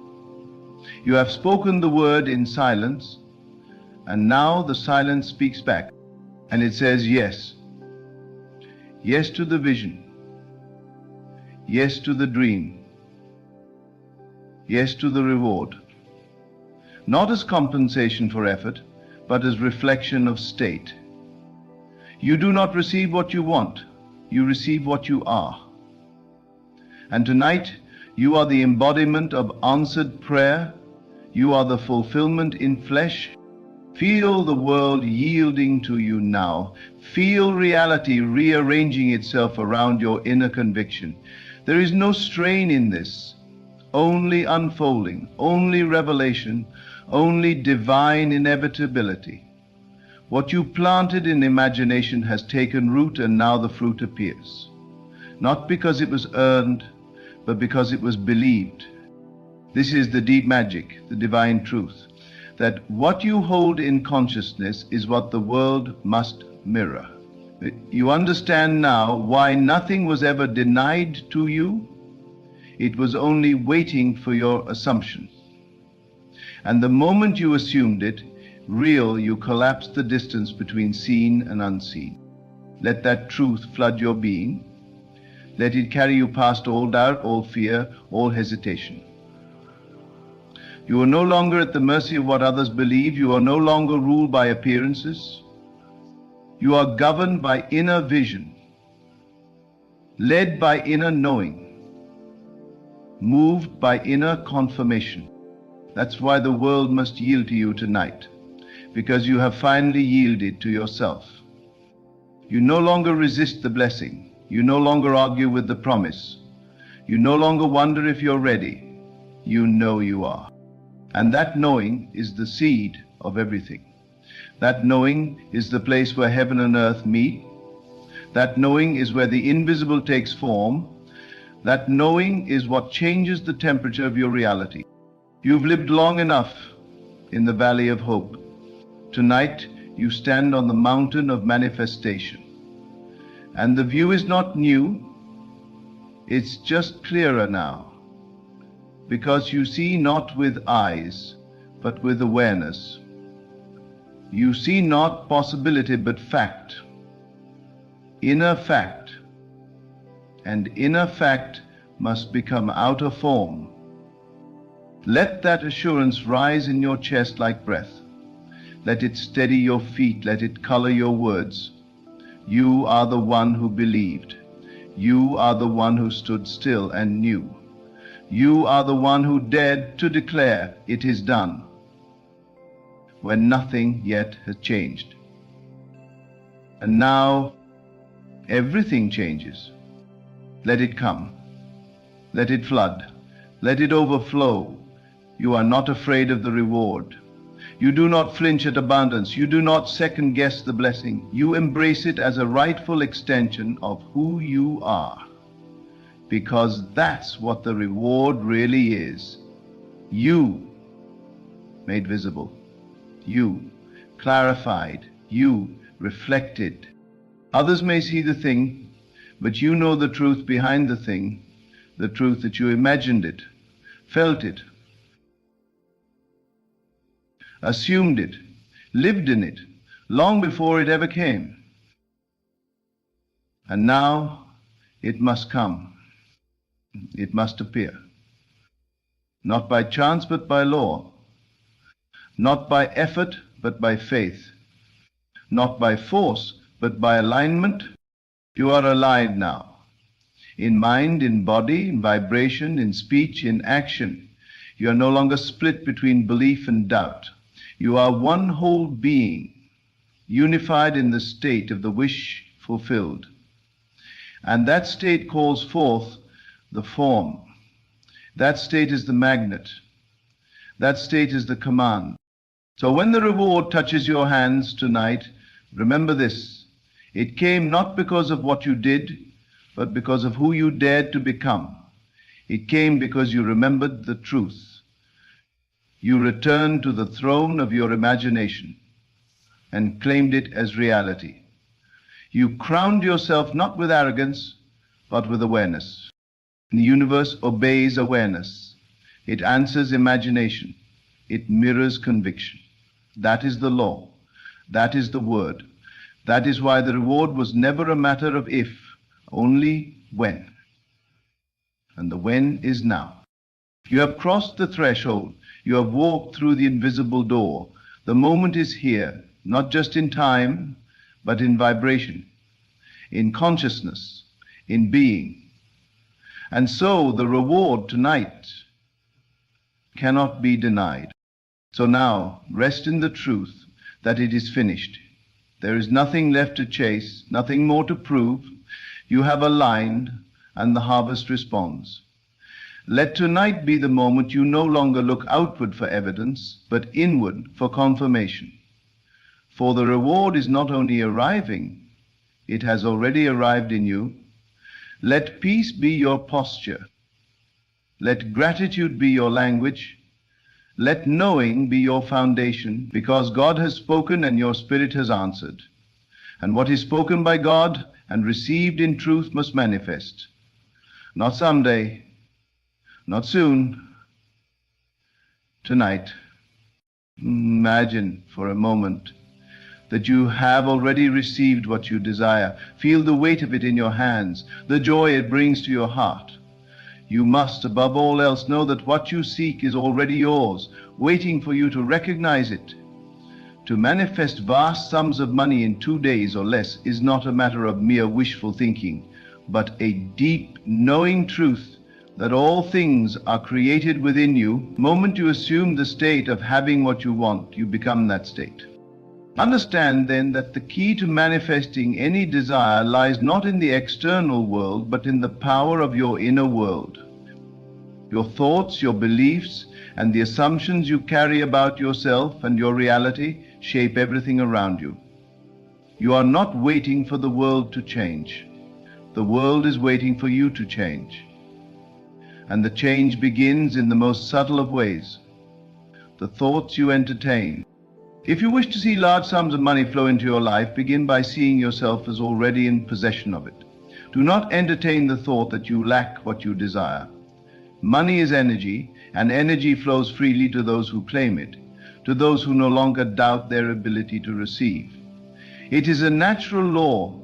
You have spoken the word in silence, and now the silence speaks back, and it says yes. Yes to the vision. Yes to the dream. Yes to the reward. Not as compensation for effort, but as reflection of state. You do not receive what you want, you receive what you are. And tonight, you are the embodiment of answered prayer. You are the fulfillment in flesh. Feel the world yielding to you now. Feel reality rearranging itself around your inner conviction. There is no strain in this, only unfolding, only revelation, only divine inevitability. What you planted in imagination has taken root, and now the fruit appears. Not because it was earned, but because it was believed. This is the deep magic, the divine truth, that what you hold in consciousness is what the world must mirror. You understand now why nothing was ever denied to you. It was only waiting for your assumption. And the moment you assumed it, real, you collapse the distance between seen and unseen. Let that truth flood your being. Let it carry you past all doubt, all fear, all hesitation. You are no longer at the mercy of what others believe. You are no longer ruled by appearances. You are governed by inner vision, led by inner knowing, moved by inner confirmation. That's why the world must yield to you tonight, because you have finally yielded to yourself. You no longer resist the blessing. You no longer argue with the promise. You no longer wonder if you're ready. You know you are. And that knowing is the seed of everything. That knowing is the place where heaven and earth meet. That knowing is where the invisible takes form. That knowing is what changes the temperature of your reality. You've lived long enough in the valley of hope. Tonight, you stand on the mountain of manifestation. And the view is not new, it's just clearer now. Because you see not with eyes, but with awareness. You see not possibility, but fact. Inner fact. And inner fact must become outer form. Let that assurance rise in your chest like breath. Let it steady your feet. Let it color your words. You are the one who believed. You are the one who stood still and knew. You are the one who dared to declare, "It is done," when nothing yet has changed. And now everything changes. Let it come. Let it flood. Let it overflow. You are not afraid of the reward. You do not flinch at abundance. You do not second guess the blessing. You embrace it as a rightful extension of who you are. Because that's what the reward really is. You made visible. You clarified. You reflected. Others may see the thing, but you know the truth behind the thing, the truth that you imagined it, felt it, assumed it, lived in it, long before it ever came. And now it must come. It must appear. Not by chance, but by law. Not by effort, but by faith. Not by force, but by alignment. You are aligned now. In mind, in body, in vibration, in speech, in action. You are no longer split between belief and doubt. You are one whole being, unified in the state of the wish fulfilled. And that state calls forth the form. That state is the magnet. That state is the command. So when the reward touches your hands tonight, remember this. It came not because of what you did, but because of who you dared to become. It came because you remembered the truth. You returned to the throne of your imagination and claimed it as reality. You crowned yourself not with arrogance, but with awareness. The universe obeys awareness. It answers imagination. It mirrors conviction. That is the law. That is the word. That is why the reward was never a matter of if, only when. And the when is now. You have crossed the threshold. You have walked through the invisible door. The moment is here, not just in time, but in vibration, in consciousness, in being. And so the reward tonight cannot be denied. So now, rest in the truth that it is finished. There is nothing left to chase, nothing more to prove. You have aligned, and the harvest responds. Let tonight be the moment you no longer look outward for evidence, but inward for confirmation. For the reward is not only arriving, it has already arrived in you. Let peace be your posture. Let gratitude be your language. Let knowing be your foundation, because God has spoken and your spirit has answered. And what is spoken by God and received in truth must manifest. Not someday, not soon, tonight. Imagine for a moment that you have already received what you desire. Feel the weight of it in your hands, the joy it brings to your heart. You must, above all else, know that what you seek is already yours, waiting for you to recognize it. To manifest vast sums of money in 2 days or less is not a matter of mere wishful thinking, but a deep, knowing truth that all things are created within you. The moment you assume the state of having what you want, you become that state. Understand then that the key to manifesting any desire lies not in the external world, but in the power of your inner world. Your thoughts, your beliefs, and the assumptions you carry about yourself and your reality shape everything around you. You are not waiting for the world to change. The world is waiting for you to change. And the change begins in the most subtle of ways. The thoughts you entertain. If you wish to see large sums of money flow into your life, begin by seeing yourself as already in possession of it. Do not entertain the thought that you lack what you desire. Money is energy, and energy flows freely to those who claim it, to those who no longer doubt their ability to receive. It is a natural law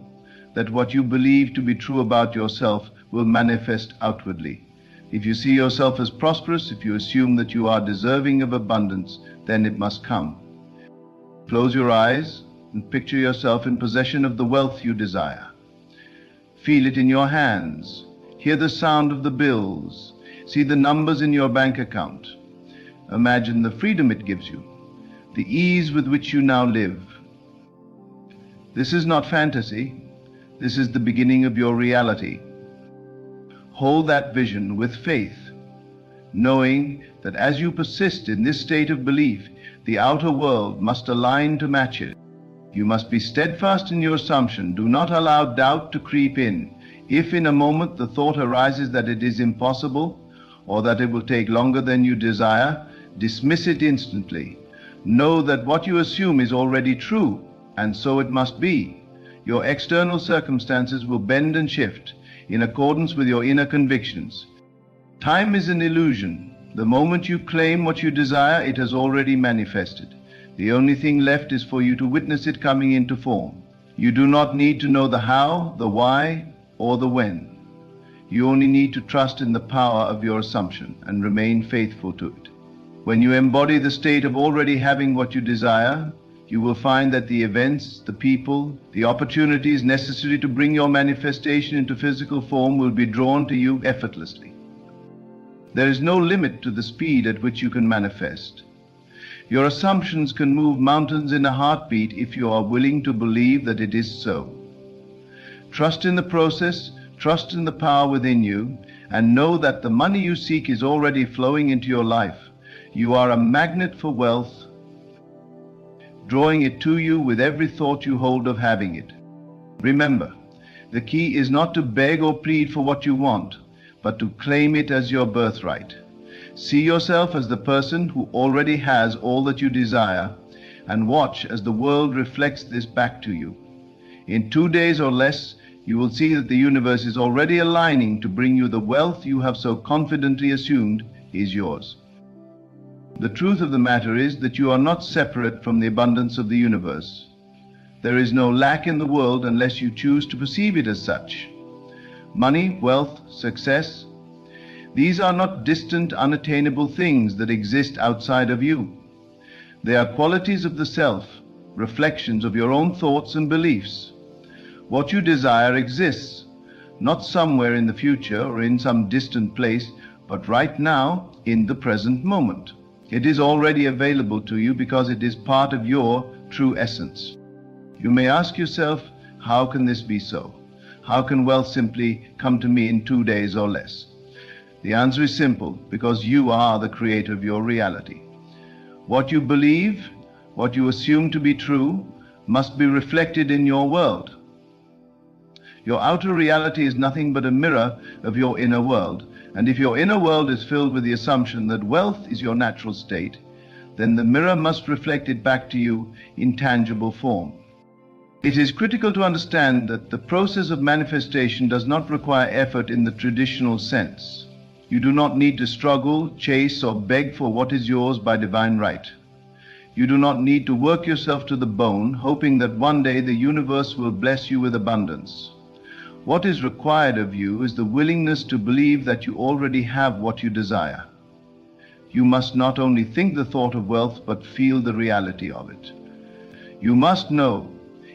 that what you believe to be true about yourself will manifest outwardly. If you see yourself as prosperous, if you assume that you are deserving of abundance, then it must come. Close your eyes and picture yourself in possession of the wealth you desire. Feel it in your hands. Hear the sound of the bills. See the numbers in your bank account. Imagine the freedom it gives you, the ease with which you now live. This is not fantasy. This is the beginning of your reality. Hold that vision with faith, knowing that as you persist in this state of belief, the outer world must align to match it. You must be steadfast in your assumption. Do not allow doubt to creep in. If in a moment the thought arises that it is impossible or that it will take longer than you desire, dismiss it instantly. Know that what you assume is already true, and so it must be. Your external circumstances will bend and shift in accordance with your inner convictions. Time is an illusion. The moment you claim what you desire, it has already manifested. The only thing left is for you to witness it coming into form. You do not need to know the how, the why, or the when. You only need to trust in the power of your assumption and remain faithful to it. When you embody the state of already having what you desire, you will find that the events, the people, the opportunities necessary to bring your manifestation into physical form will be drawn to you effortlessly. There is no limit to the speed at which you can manifest. Your assumptions can move mountains in a heartbeat if you are willing to believe that it is so. Trust in the process, trust in the power within you, and know that the money you seek is already flowing into your life. You are a magnet for wealth, drawing it to you with every thought you hold of having it. Remember, the key is not to beg or plead for what you want, but to claim it as your birthright. See yourself as the person who already has all that you desire, and watch as the world reflects this back to you. In 2 days or less, you will see that the universe is already aligning to bring you the wealth you have so confidently assumed is yours. The truth of the matter is that you are not separate from the abundance of the universe. There is no lack in the world unless you choose to perceive it as such. Money, wealth, success, these are not distant, unattainable things that exist outside of you. They are qualities of the self, reflections of your own thoughts and beliefs. What you desire exists, not somewhere in the future or in some distant place, but right now in the present moment. It is already available to you because it is part of your true essence. You may ask yourself, how can this be so? How can wealth simply come to me in 2 days or less? The answer is simple, because you are the creator of your reality. What you believe, what you assume to be true, must be reflected in your world. Your outer reality is nothing but a mirror of your inner world, and if your inner world is filled with the assumption that wealth is your natural state, then the mirror must reflect it back to you in tangible form. It is critical to understand that the process of manifestation does not require effort in the traditional sense. You do not need to struggle, chase, or beg for what is yours by divine right. You do not need to work yourself to the bone, hoping that one day the universe will bless you with abundance. What is required of you is the willingness to believe that you already have what you desire. You must not only think the thought of wealth, but feel the reality of it. You must know,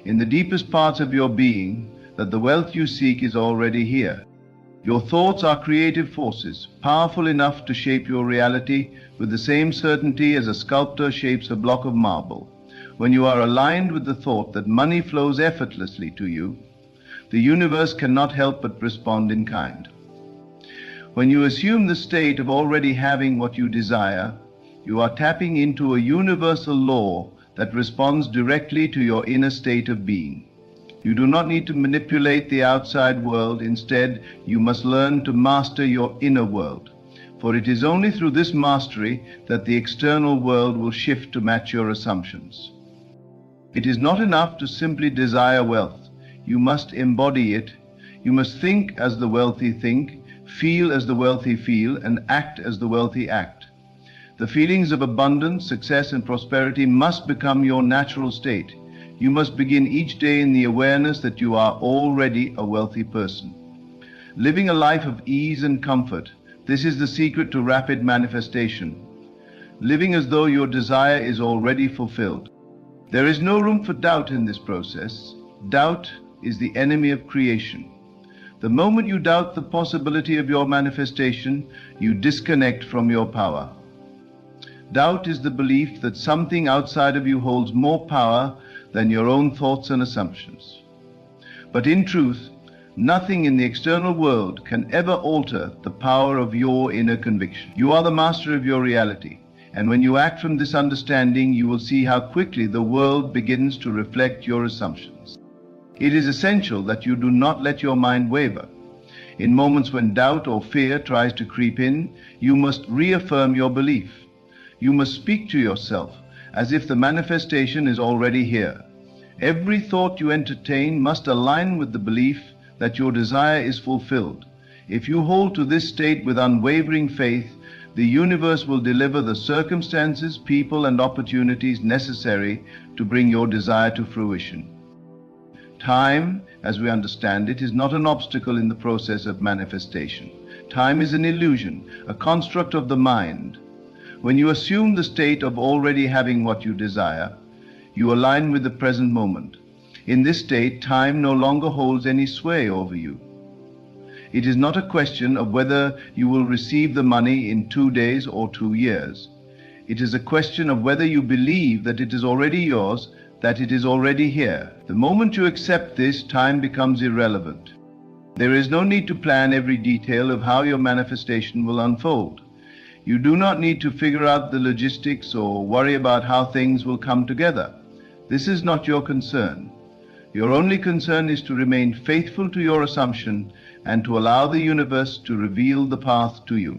in the deepest parts of your being, that the wealth you seek is already here. Your thoughts are creative forces, powerful enough to shape your reality with the same certainty as a sculptor shapes a block of marble. When you are aligned with the thought that money flows effortlessly to you, the universe cannot help but respond in kind. When you assume the state of already having what you desire, you are tapping into a universal law that responds directly to your inner state of being. You do not need to manipulate the outside world. Instead, you must learn to master your inner world. For it is only through this mastery that the external world will shift to match your assumptions. It is not enough to simply desire wealth. You must embody it. You must think as the wealthy think, feel as the wealthy feel, and act as the wealthy act. The feelings of abundance, success, and prosperity must become your natural state. You must begin each day in the awareness that you are already a wealthy person. Living a life of ease and comfort, this is the secret to rapid manifestation. Living as though your desire is already fulfilled. There is no room for doubt in this process. Doubt is the enemy of creation. The moment you doubt the possibility of your manifestation, you disconnect from your power. Doubt is the belief that something outside of you holds more power than your own thoughts and assumptions. But in truth, nothing in the external world can ever alter the power of your inner conviction. You are the master of your reality, and when you act from this understanding, you will see how quickly the world begins to reflect your assumptions. It is essential that you do not let your mind waver. In moments when doubt or fear tries to creep in, you must reaffirm your belief. You must speak to yourself as if the manifestation is already here. Every thought you entertain must align with the belief that your desire is fulfilled. If you hold to this state with unwavering faith, the universe will deliver the circumstances, people, and opportunities necessary to bring your desire to fruition. Time, as we understand it, is not an obstacle in the process of manifestation. Time is an illusion, a construct of the mind. When you assume the state of already having what you desire, you align with the present moment. In this state, time no longer holds any sway over you. It is not a question of whether you will receive the money in 2 days or 2 years. It is a question of whether you believe that it is already yours, that it is already here. The moment you accept this, time becomes irrelevant. There is no need to plan every detail of how your manifestation will unfold. You do not need to figure out the logistics or worry about how things will come together. This is not your concern. Your only concern is to remain faithful to your assumption and to allow the universe to reveal the path to you.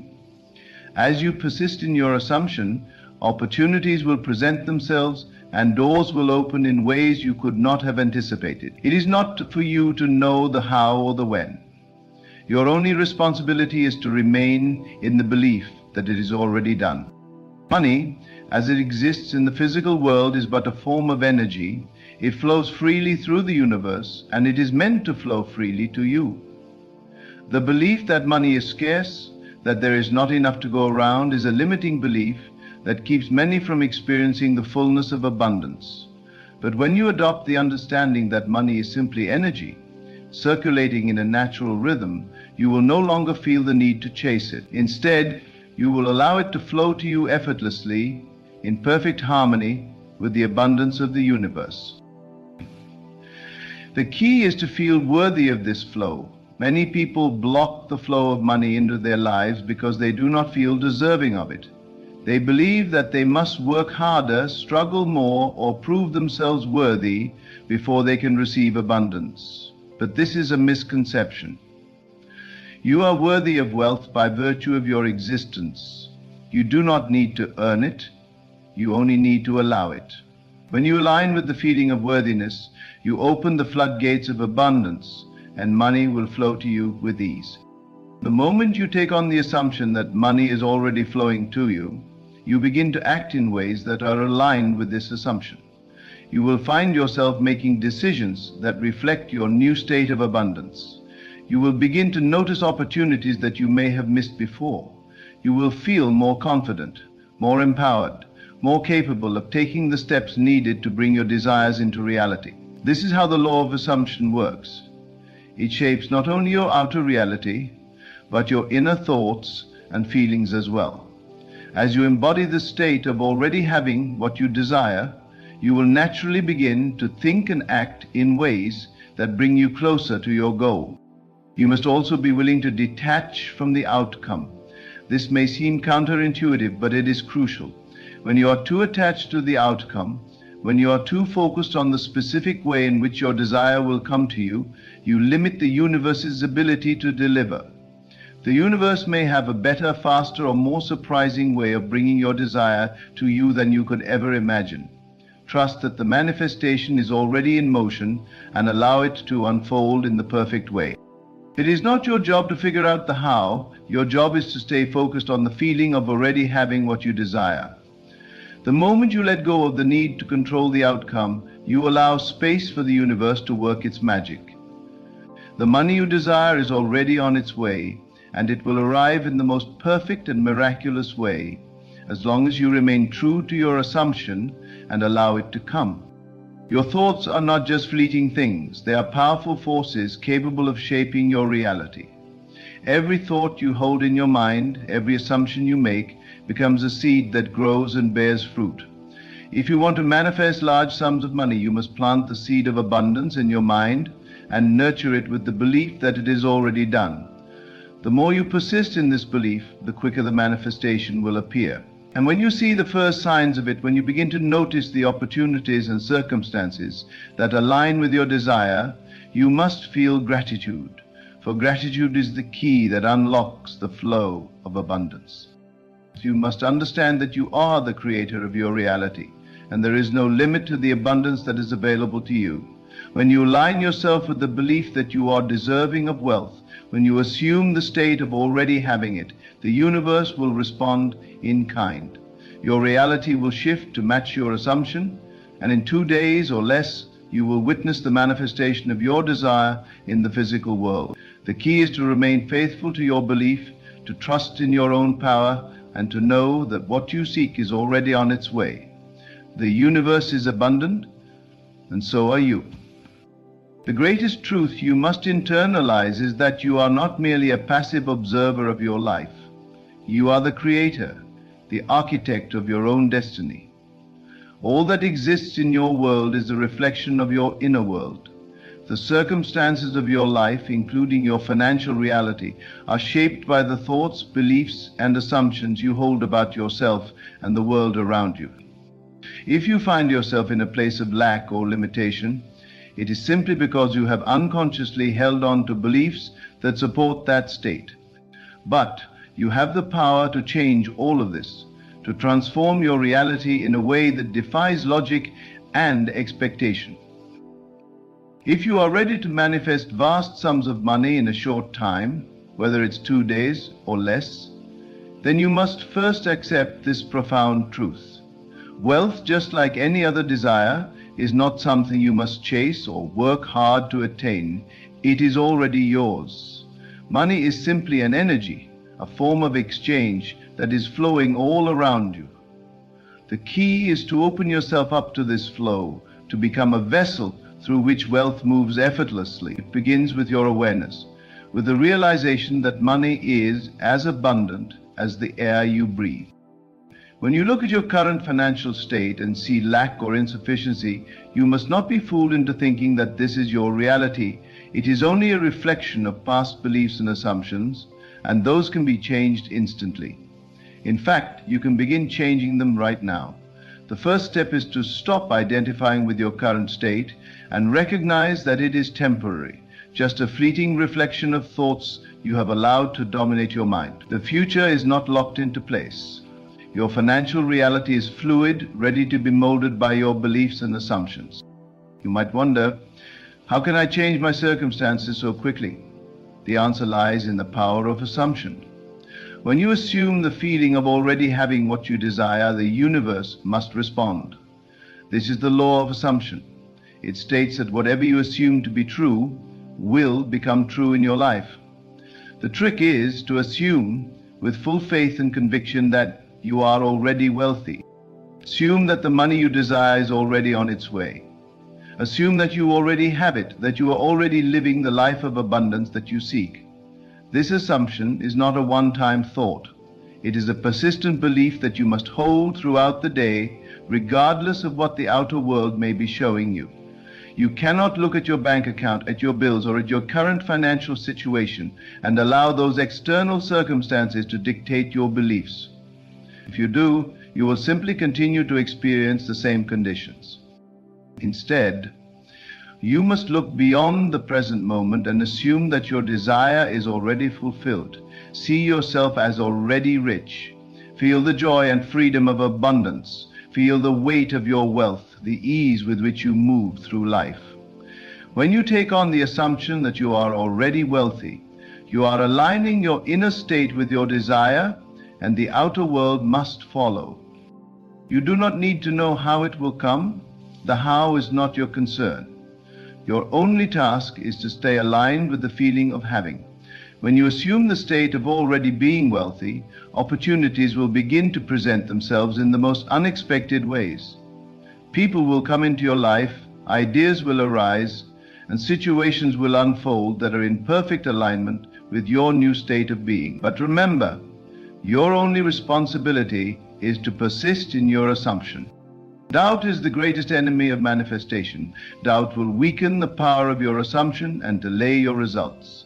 As you persist in your assumption, opportunities will present themselves and doors will open in ways you could not have anticipated. It is not for you to know the how or the when. Your only responsibility is to remain in the belief that it is already done. Money, as it exists in the physical world, is but a form of energy. It flows freely through the universe, and it is meant to flow freely to you. The belief that money is scarce, that there is not enough to go around, is a limiting belief that keeps many from experiencing the fullness of abundance. But when you adopt the understanding that money is simply energy, circulating in a natural rhythm, you will no longer feel the need to chase it. Instead, you will allow it to flow to you effortlessly, in perfect harmony with the abundance of the universe. The key is to feel worthy of this flow. Many people block the flow of money into their lives because they do not feel deserving of it. They believe that they must work harder, struggle more, or prove themselves worthy before they can receive abundance. But this is a misconception. You are worthy of wealth by virtue of your existence. You do not need to earn it. You only need to allow it. When you align with the feeling of worthiness, you open the floodgates of abundance, and money will flow to you with ease. The moment you take on the assumption that money is already flowing to you, you begin to act in ways that are aligned with this assumption. You will find yourself making decisions that reflect your new state of abundance. You will begin to notice opportunities that you may have missed before. You will feel more confident, more empowered, more capable of taking the steps needed to bring your desires into reality. This is how the law of assumption works. It shapes not only your outer reality, but your inner thoughts and feelings as well. As you embody the state of already having what you desire, you will naturally begin to think and act in ways that bring you closer to your goal. You must also be willing to detach from the outcome. This may seem counterintuitive, but it is crucial. When you are too attached to the outcome, when you are too focused on the specific way in which your desire will come to you, you limit the universe's ability to deliver. The universe may have a better, faster, or more surprising way of bringing your desire to you than you could ever imagine. Trust that the manifestation is already in motion and allow it to unfold in the perfect way. It is not your job to figure out the how. Your job is to stay focused on the feeling of already having what you desire. The moment you let go of the need to control the outcome, you allow space for the universe to work its magic. The money you desire is already on its way, and it will arrive in the most perfect and miraculous way, as long as you remain true to your assumption and allow it to come. Your thoughts are not just fleeting things. They are powerful forces capable of shaping your reality. Every thought you hold in your mind, every assumption you make, becomes a seed that grows and bears fruit. If you want to manifest large sums of money, you must plant the seed of abundance in your mind and nurture it with the belief that it is already done. The more you persist in this belief, the quicker the manifestation will appear. And when you see the first signs of it, when you begin to notice the opportunities and circumstances that align with your desire, you must feel gratitude, for gratitude is the key that unlocks the flow of abundance. You must understand that you are the creator of your reality, and there is no limit to the abundance that is available to you. When you align yourself with the belief that you are deserving of wealth, when you assume the state of already having it, the universe will respond in kind. Your reality will shift to match your assumption, and in 2 days or less, you will witness the manifestation of your desire in the physical world. The key is to remain faithful to your belief, to trust in your own power, and to know that what you seek is already on its way. The universe is abundant, and so are you. The greatest truth you must internalize is that you are not merely a passive observer of your life. You are the creator, the architect of your own destiny. All that exists in your world is a reflection of your inner world. The circumstances of your life, including your financial reality, are shaped by the thoughts, beliefs, and assumptions you hold about yourself and the world around you. If you find yourself in a place of lack or limitation, it is simply because you have unconsciously held on to beliefs that support that state. But you have the power to change all of this, to transform your reality in a way that defies logic and expectation. If you are ready to manifest vast sums of money in a short time, whether it's 2 days or less, then you must first accept this profound truth. Wealth, just like any other desire, is not something you must chase or work hard to attain. It is already yours. Money is simply an energy, a form of exchange that is flowing all around you. The key is to open yourself up to this flow, to become a vessel through which wealth moves effortlessly. It begins with your awareness, with the realization that money is as abundant as the air you breathe. When you look at your current financial state and see lack or insufficiency, you must not be fooled into thinking that this is your reality. It is only a reflection of past beliefs and assumptions, and those can be changed instantly. In fact, you can begin changing them right now. The first step is to stop identifying with your current state and recognize that it is temporary, just a fleeting reflection of thoughts you have allowed to dominate your mind. The future is not locked into place. Your financial reality is fluid, ready to be molded by your beliefs and assumptions. You might wonder, how can I change my circumstances so quickly? The answer lies in the power of assumption. When you assume the feeling of already having what you desire, the universe must respond. This is the law of assumption. It states that whatever you assume to be true will become true in your life. The trick is to assume with full faith and conviction that you are already wealthy. Assume that the money you desire is already on its way. Assume that you already have it, that you are already living the life of abundance that you seek. This assumption is not a one-time thought. It is a persistent belief that you must hold throughout the day, regardless of what the outer world may be showing you. You cannot look at your bank account, at your bills, or at your current financial situation and allow those external circumstances to dictate your beliefs. If you do, you will simply continue to experience the same conditions. Instead, you must look beyond the present moment and assume that your desire is already fulfilled. See yourself as already rich. Feel the joy and freedom of abundance. Feel the weight of your wealth, the ease with which you move through life. When you take on the assumption that you are already wealthy, you are aligning your inner state with your desire, and the outer world must follow. You do not need to know how it will come. The how is not your concern. Your only task is to stay aligned with the feeling of having. When you assume the state of already being wealthy, opportunities will begin to present themselves in the most unexpected ways. People will come into your life, ideas will arise, and situations will unfold that are in perfect alignment with your new state of being. But remember, your only responsibility is to persist in your assumption. Doubt is the greatest enemy of manifestation. Doubt will weaken the power of your assumption and delay your results.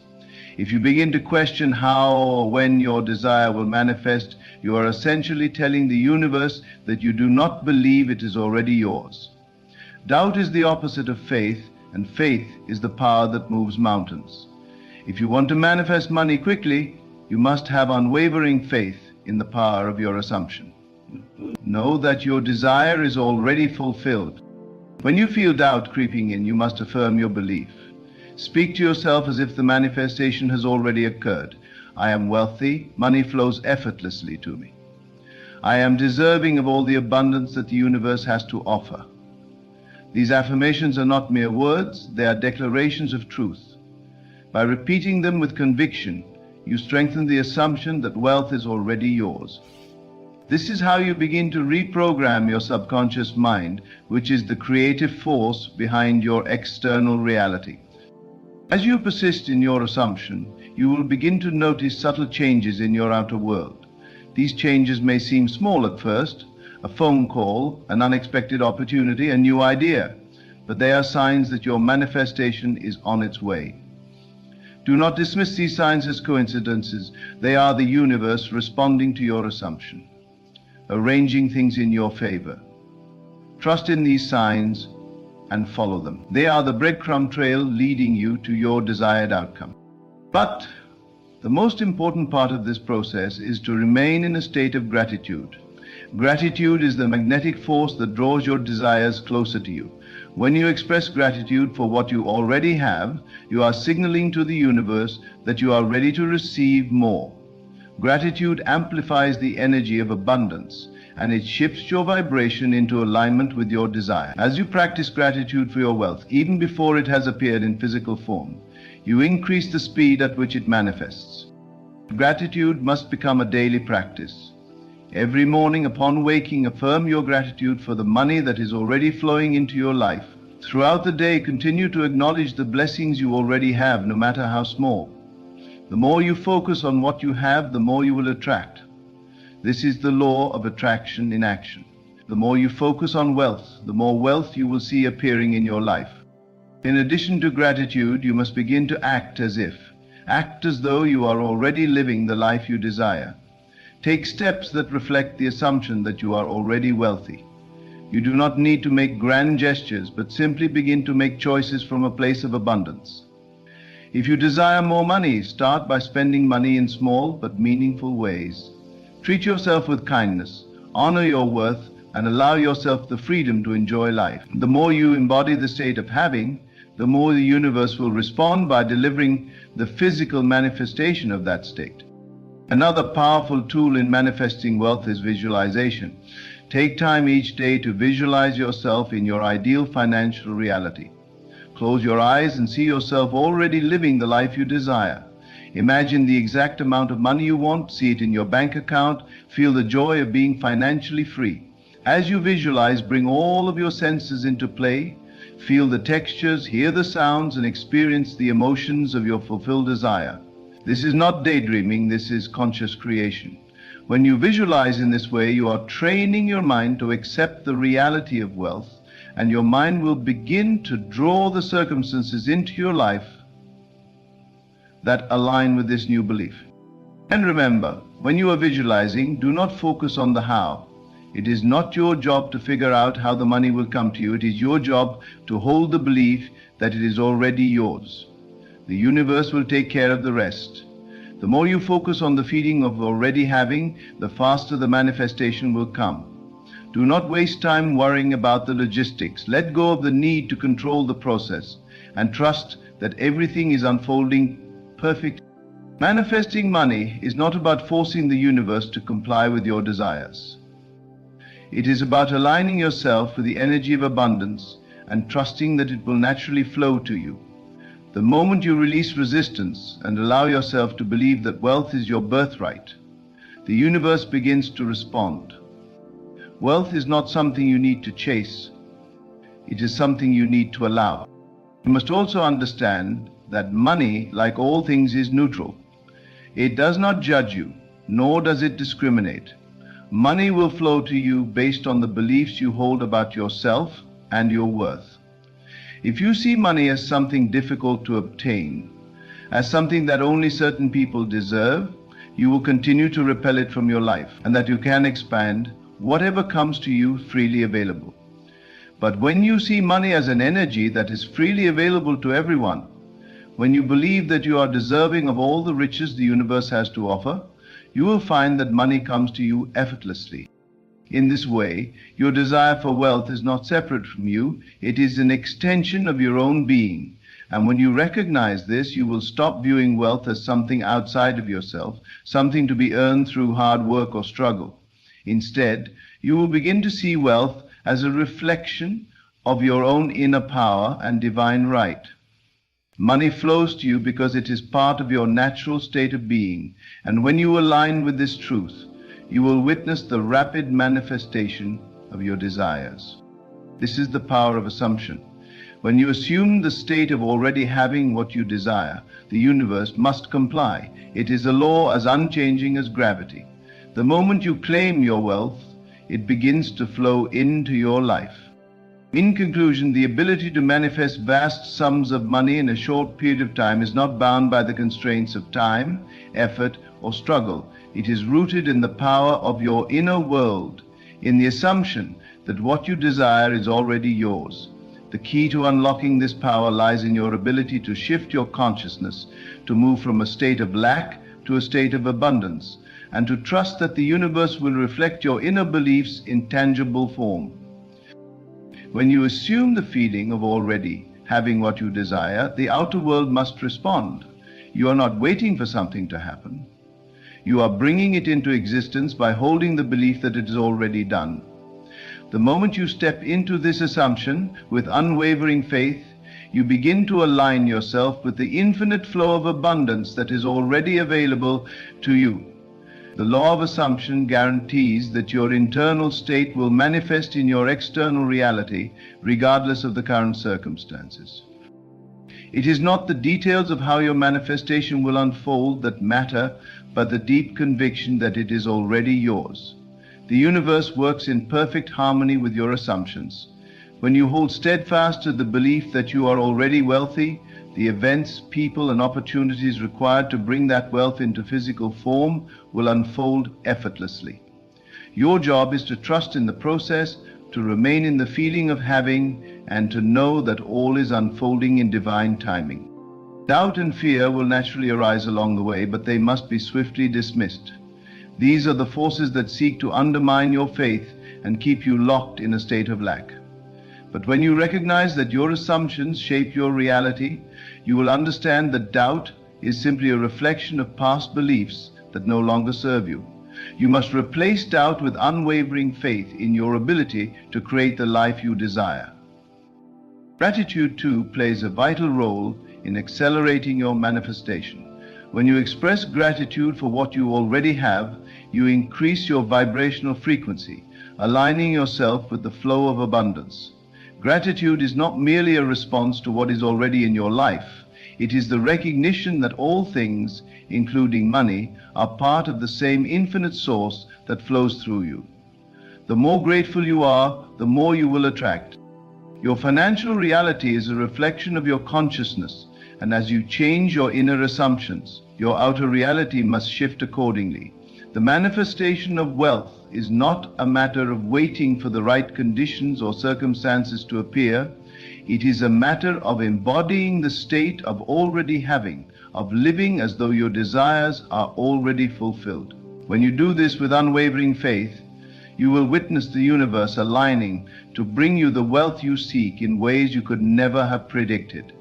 If you begin to question how or when your desire will manifest, you are essentially telling the universe that you do not believe it is already yours. Doubt is the opposite of faith, and faith is the power that moves mountains. If you want to manifest money quickly, you must have unwavering faith in the power of your assumption. Know that your desire is already fulfilled. When you feel doubt creeping in, you must affirm your belief. Speak to yourself as if the manifestation has already occurred. I am wealthy, money flows effortlessly to me. I am deserving of all the abundance that the universe has to offer. These affirmations are not mere words, they are declarations of truth. By repeating them with conviction, you strengthen the assumption that wealth is already yours. This is how you begin to reprogram your subconscious mind, which is the creative force behind your external reality. As you persist in your assumption, you will begin to notice subtle changes in your outer world. These changes may seem small at first, a phone call, an unexpected opportunity, a new idea, but they are signs that your manifestation is on its way. Do not dismiss these signs as coincidences. They are the universe responding to your assumption, arranging things in your favor. Trust in these signs and follow them. They are the breadcrumb trail leading you to your desired outcome. But the most important part of this process is to remain in a state of gratitude. Gratitude is the magnetic force that draws your desires closer to you. When you express gratitude for what you already have, you are signaling to the universe that you are ready to receive more. Gratitude amplifies the energy of abundance, and it shifts your vibration into alignment with your desire. As you practice gratitude for your wealth, even before it has appeared in physical form, you increase the speed at which it manifests. Gratitude must become a daily practice. Every morning upon waking, affirm your gratitude for the money that is already flowing into your life. Throughout the day, continue to acknowledge the blessings you already have, no matter how small. The more you focus on what you have, the more you will attract. This is the law of attraction in action. The more you focus on wealth, the more wealth you will see appearing in your life. In addition to gratitude, you must begin to act as if. Act as though you are already living the life you desire. Take steps that reflect the assumption that you are already wealthy. You do not need to make grand gestures, but simply begin to make choices from a place of abundance. If you desire more money, start by spending money in small but meaningful ways. Treat yourself with kindness, honor your worth, and allow yourself the freedom to enjoy life. The more you embody the state of having, the more the universe will respond by delivering the physical manifestation of that state. Another powerful tool in manifesting wealth is visualization. Take time each day to visualize yourself in your ideal financial reality. Close your eyes and see yourself already living the life you desire. Imagine the exact amount of money you want, see it in your bank account, feel the joy of being financially free. As you visualize, bring all of your senses into play, feel the textures, hear the sounds, and experience the emotions of your fulfilled desire. This is not daydreaming, this is conscious creation. When you visualize in this way, you are training your mind to accept the reality of wealth, and your mind will begin to draw the circumstances into your life that align with this new belief. And remember, when you are visualizing, do not focus on the how. It is not your job to figure out how the money will come to you. It is your job to hold the belief that it is already yours. The universe will take care of the rest. The more you focus on the feeling of already having, the faster the manifestation will come. Do not waste time worrying about the logistics. Let go of the need to control the process and trust that everything is unfolding perfect. Manifesting money is not about forcing the universe to comply with your desires. It is about aligning yourself with the energy of abundance and trusting that it will naturally flow to you. The moment you release resistance and allow yourself to believe that wealth is your birthright, the universe begins to respond. Wealth is not something you need to chase. It is something you need to allow. You must also understand that money, like all things, is neutral. It does not judge you, nor does it discriminate. Money will flow to you based on the beliefs you hold about yourself and your worth. If you see money as something difficult to obtain, as something that only certain people deserve, you will continue to repel it from your life, and that you can expand whatever comes to you freely available. But when you see money as an energy that is freely available to everyone, when you believe that you are deserving of all the riches the universe has to offer, you will find that money comes to you effortlessly. In this way, your desire for wealth is not separate from you, it is an extension of your own being. And when you recognize this, you will stop viewing wealth as something outside of yourself, something to be earned through hard work or struggle. Instead, you will begin to see wealth as a reflection of your own inner power and divine right. Money flows to you because it is part of your natural state of being, and when you align with this truth, you will witness the rapid manifestation of your desires. This is the power of assumption. When you assume the state of already having what you desire, the universe must comply. It is a law as unchanging as gravity. The moment you claim your wealth, it begins to flow into your life. In conclusion, the ability to manifest vast sums of money in a short period of time is not bound by the constraints of time, effort, or struggle. It is rooted in the power of your inner world, in the assumption that what you desire is already yours. The key to unlocking this power lies in your ability to shift your consciousness, to move from a state of lack to a state of abundance, and to trust that the universe will reflect your inner beliefs in tangible form. When you assume the feeling of already having what you desire, the outer world must respond. You are not waiting for something to happen. You are bringing it into existence by holding the belief that it is already done. The moment you step into this assumption with unwavering faith, you begin to align yourself with the infinite flow of abundance that is already available to you. The law of assumption guarantees that your internal state will manifest in your external reality, regardless of the current circumstances. It is not the details of how your manifestation will unfold that matter, but the deep conviction that it is already yours. The universe works in perfect harmony with your assumptions. When you hold steadfast to the belief that you are already wealthy, the events, people, and opportunities required to bring that wealth into physical form will unfold effortlessly. Your job is to trust in the process, to remain in the feeling of having, and to know that all is unfolding in divine timing. Doubt and fear will naturally arise along the way, but they must be swiftly dismissed. These are the forces that seek to undermine your faith and keep you locked in a state of lack. But when you recognize that your assumptions shape your reality, you will understand that doubt is simply a reflection of past beliefs that no longer serve you. You must replace doubt with unwavering faith in your ability to create the life you desire. Gratitude, too, plays a vital role in accelerating your manifestation. When you express gratitude for what you already have, you increase your vibrational frequency, aligning yourself with the flow of abundance. Gratitude is not merely a response to what is already in your life. It is the recognition that all things, including money, are part of the same infinite source that flows through you. The more grateful you are, the more you will attract. Your financial reality is a reflection of your consciousness, and as you change your inner assumptions, your outer reality must shift accordingly. The manifestation of wealth is not a matter of waiting for the right conditions or circumstances to appear. It is a matter of embodying the state of already having, of living as though your desires are already fulfilled. When you do this with unwavering faith, you will witness the universe aligning to bring you the wealth you seek in ways you could never have predicted.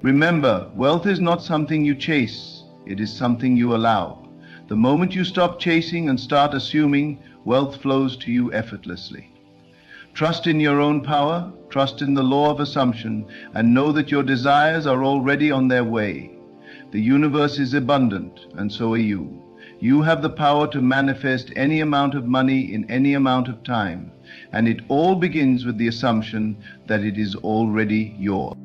Remember, wealth is not something you chase, it is something you allow. The moment you stop chasing and start assuming, wealth flows to you effortlessly. Trust in your own power, trust in the law of assumption, and know that your desires are already on their way. The universe is abundant, and so are you. You have the power to manifest any amount of money in any amount of time, and it all begins with the assumption that it is already yours.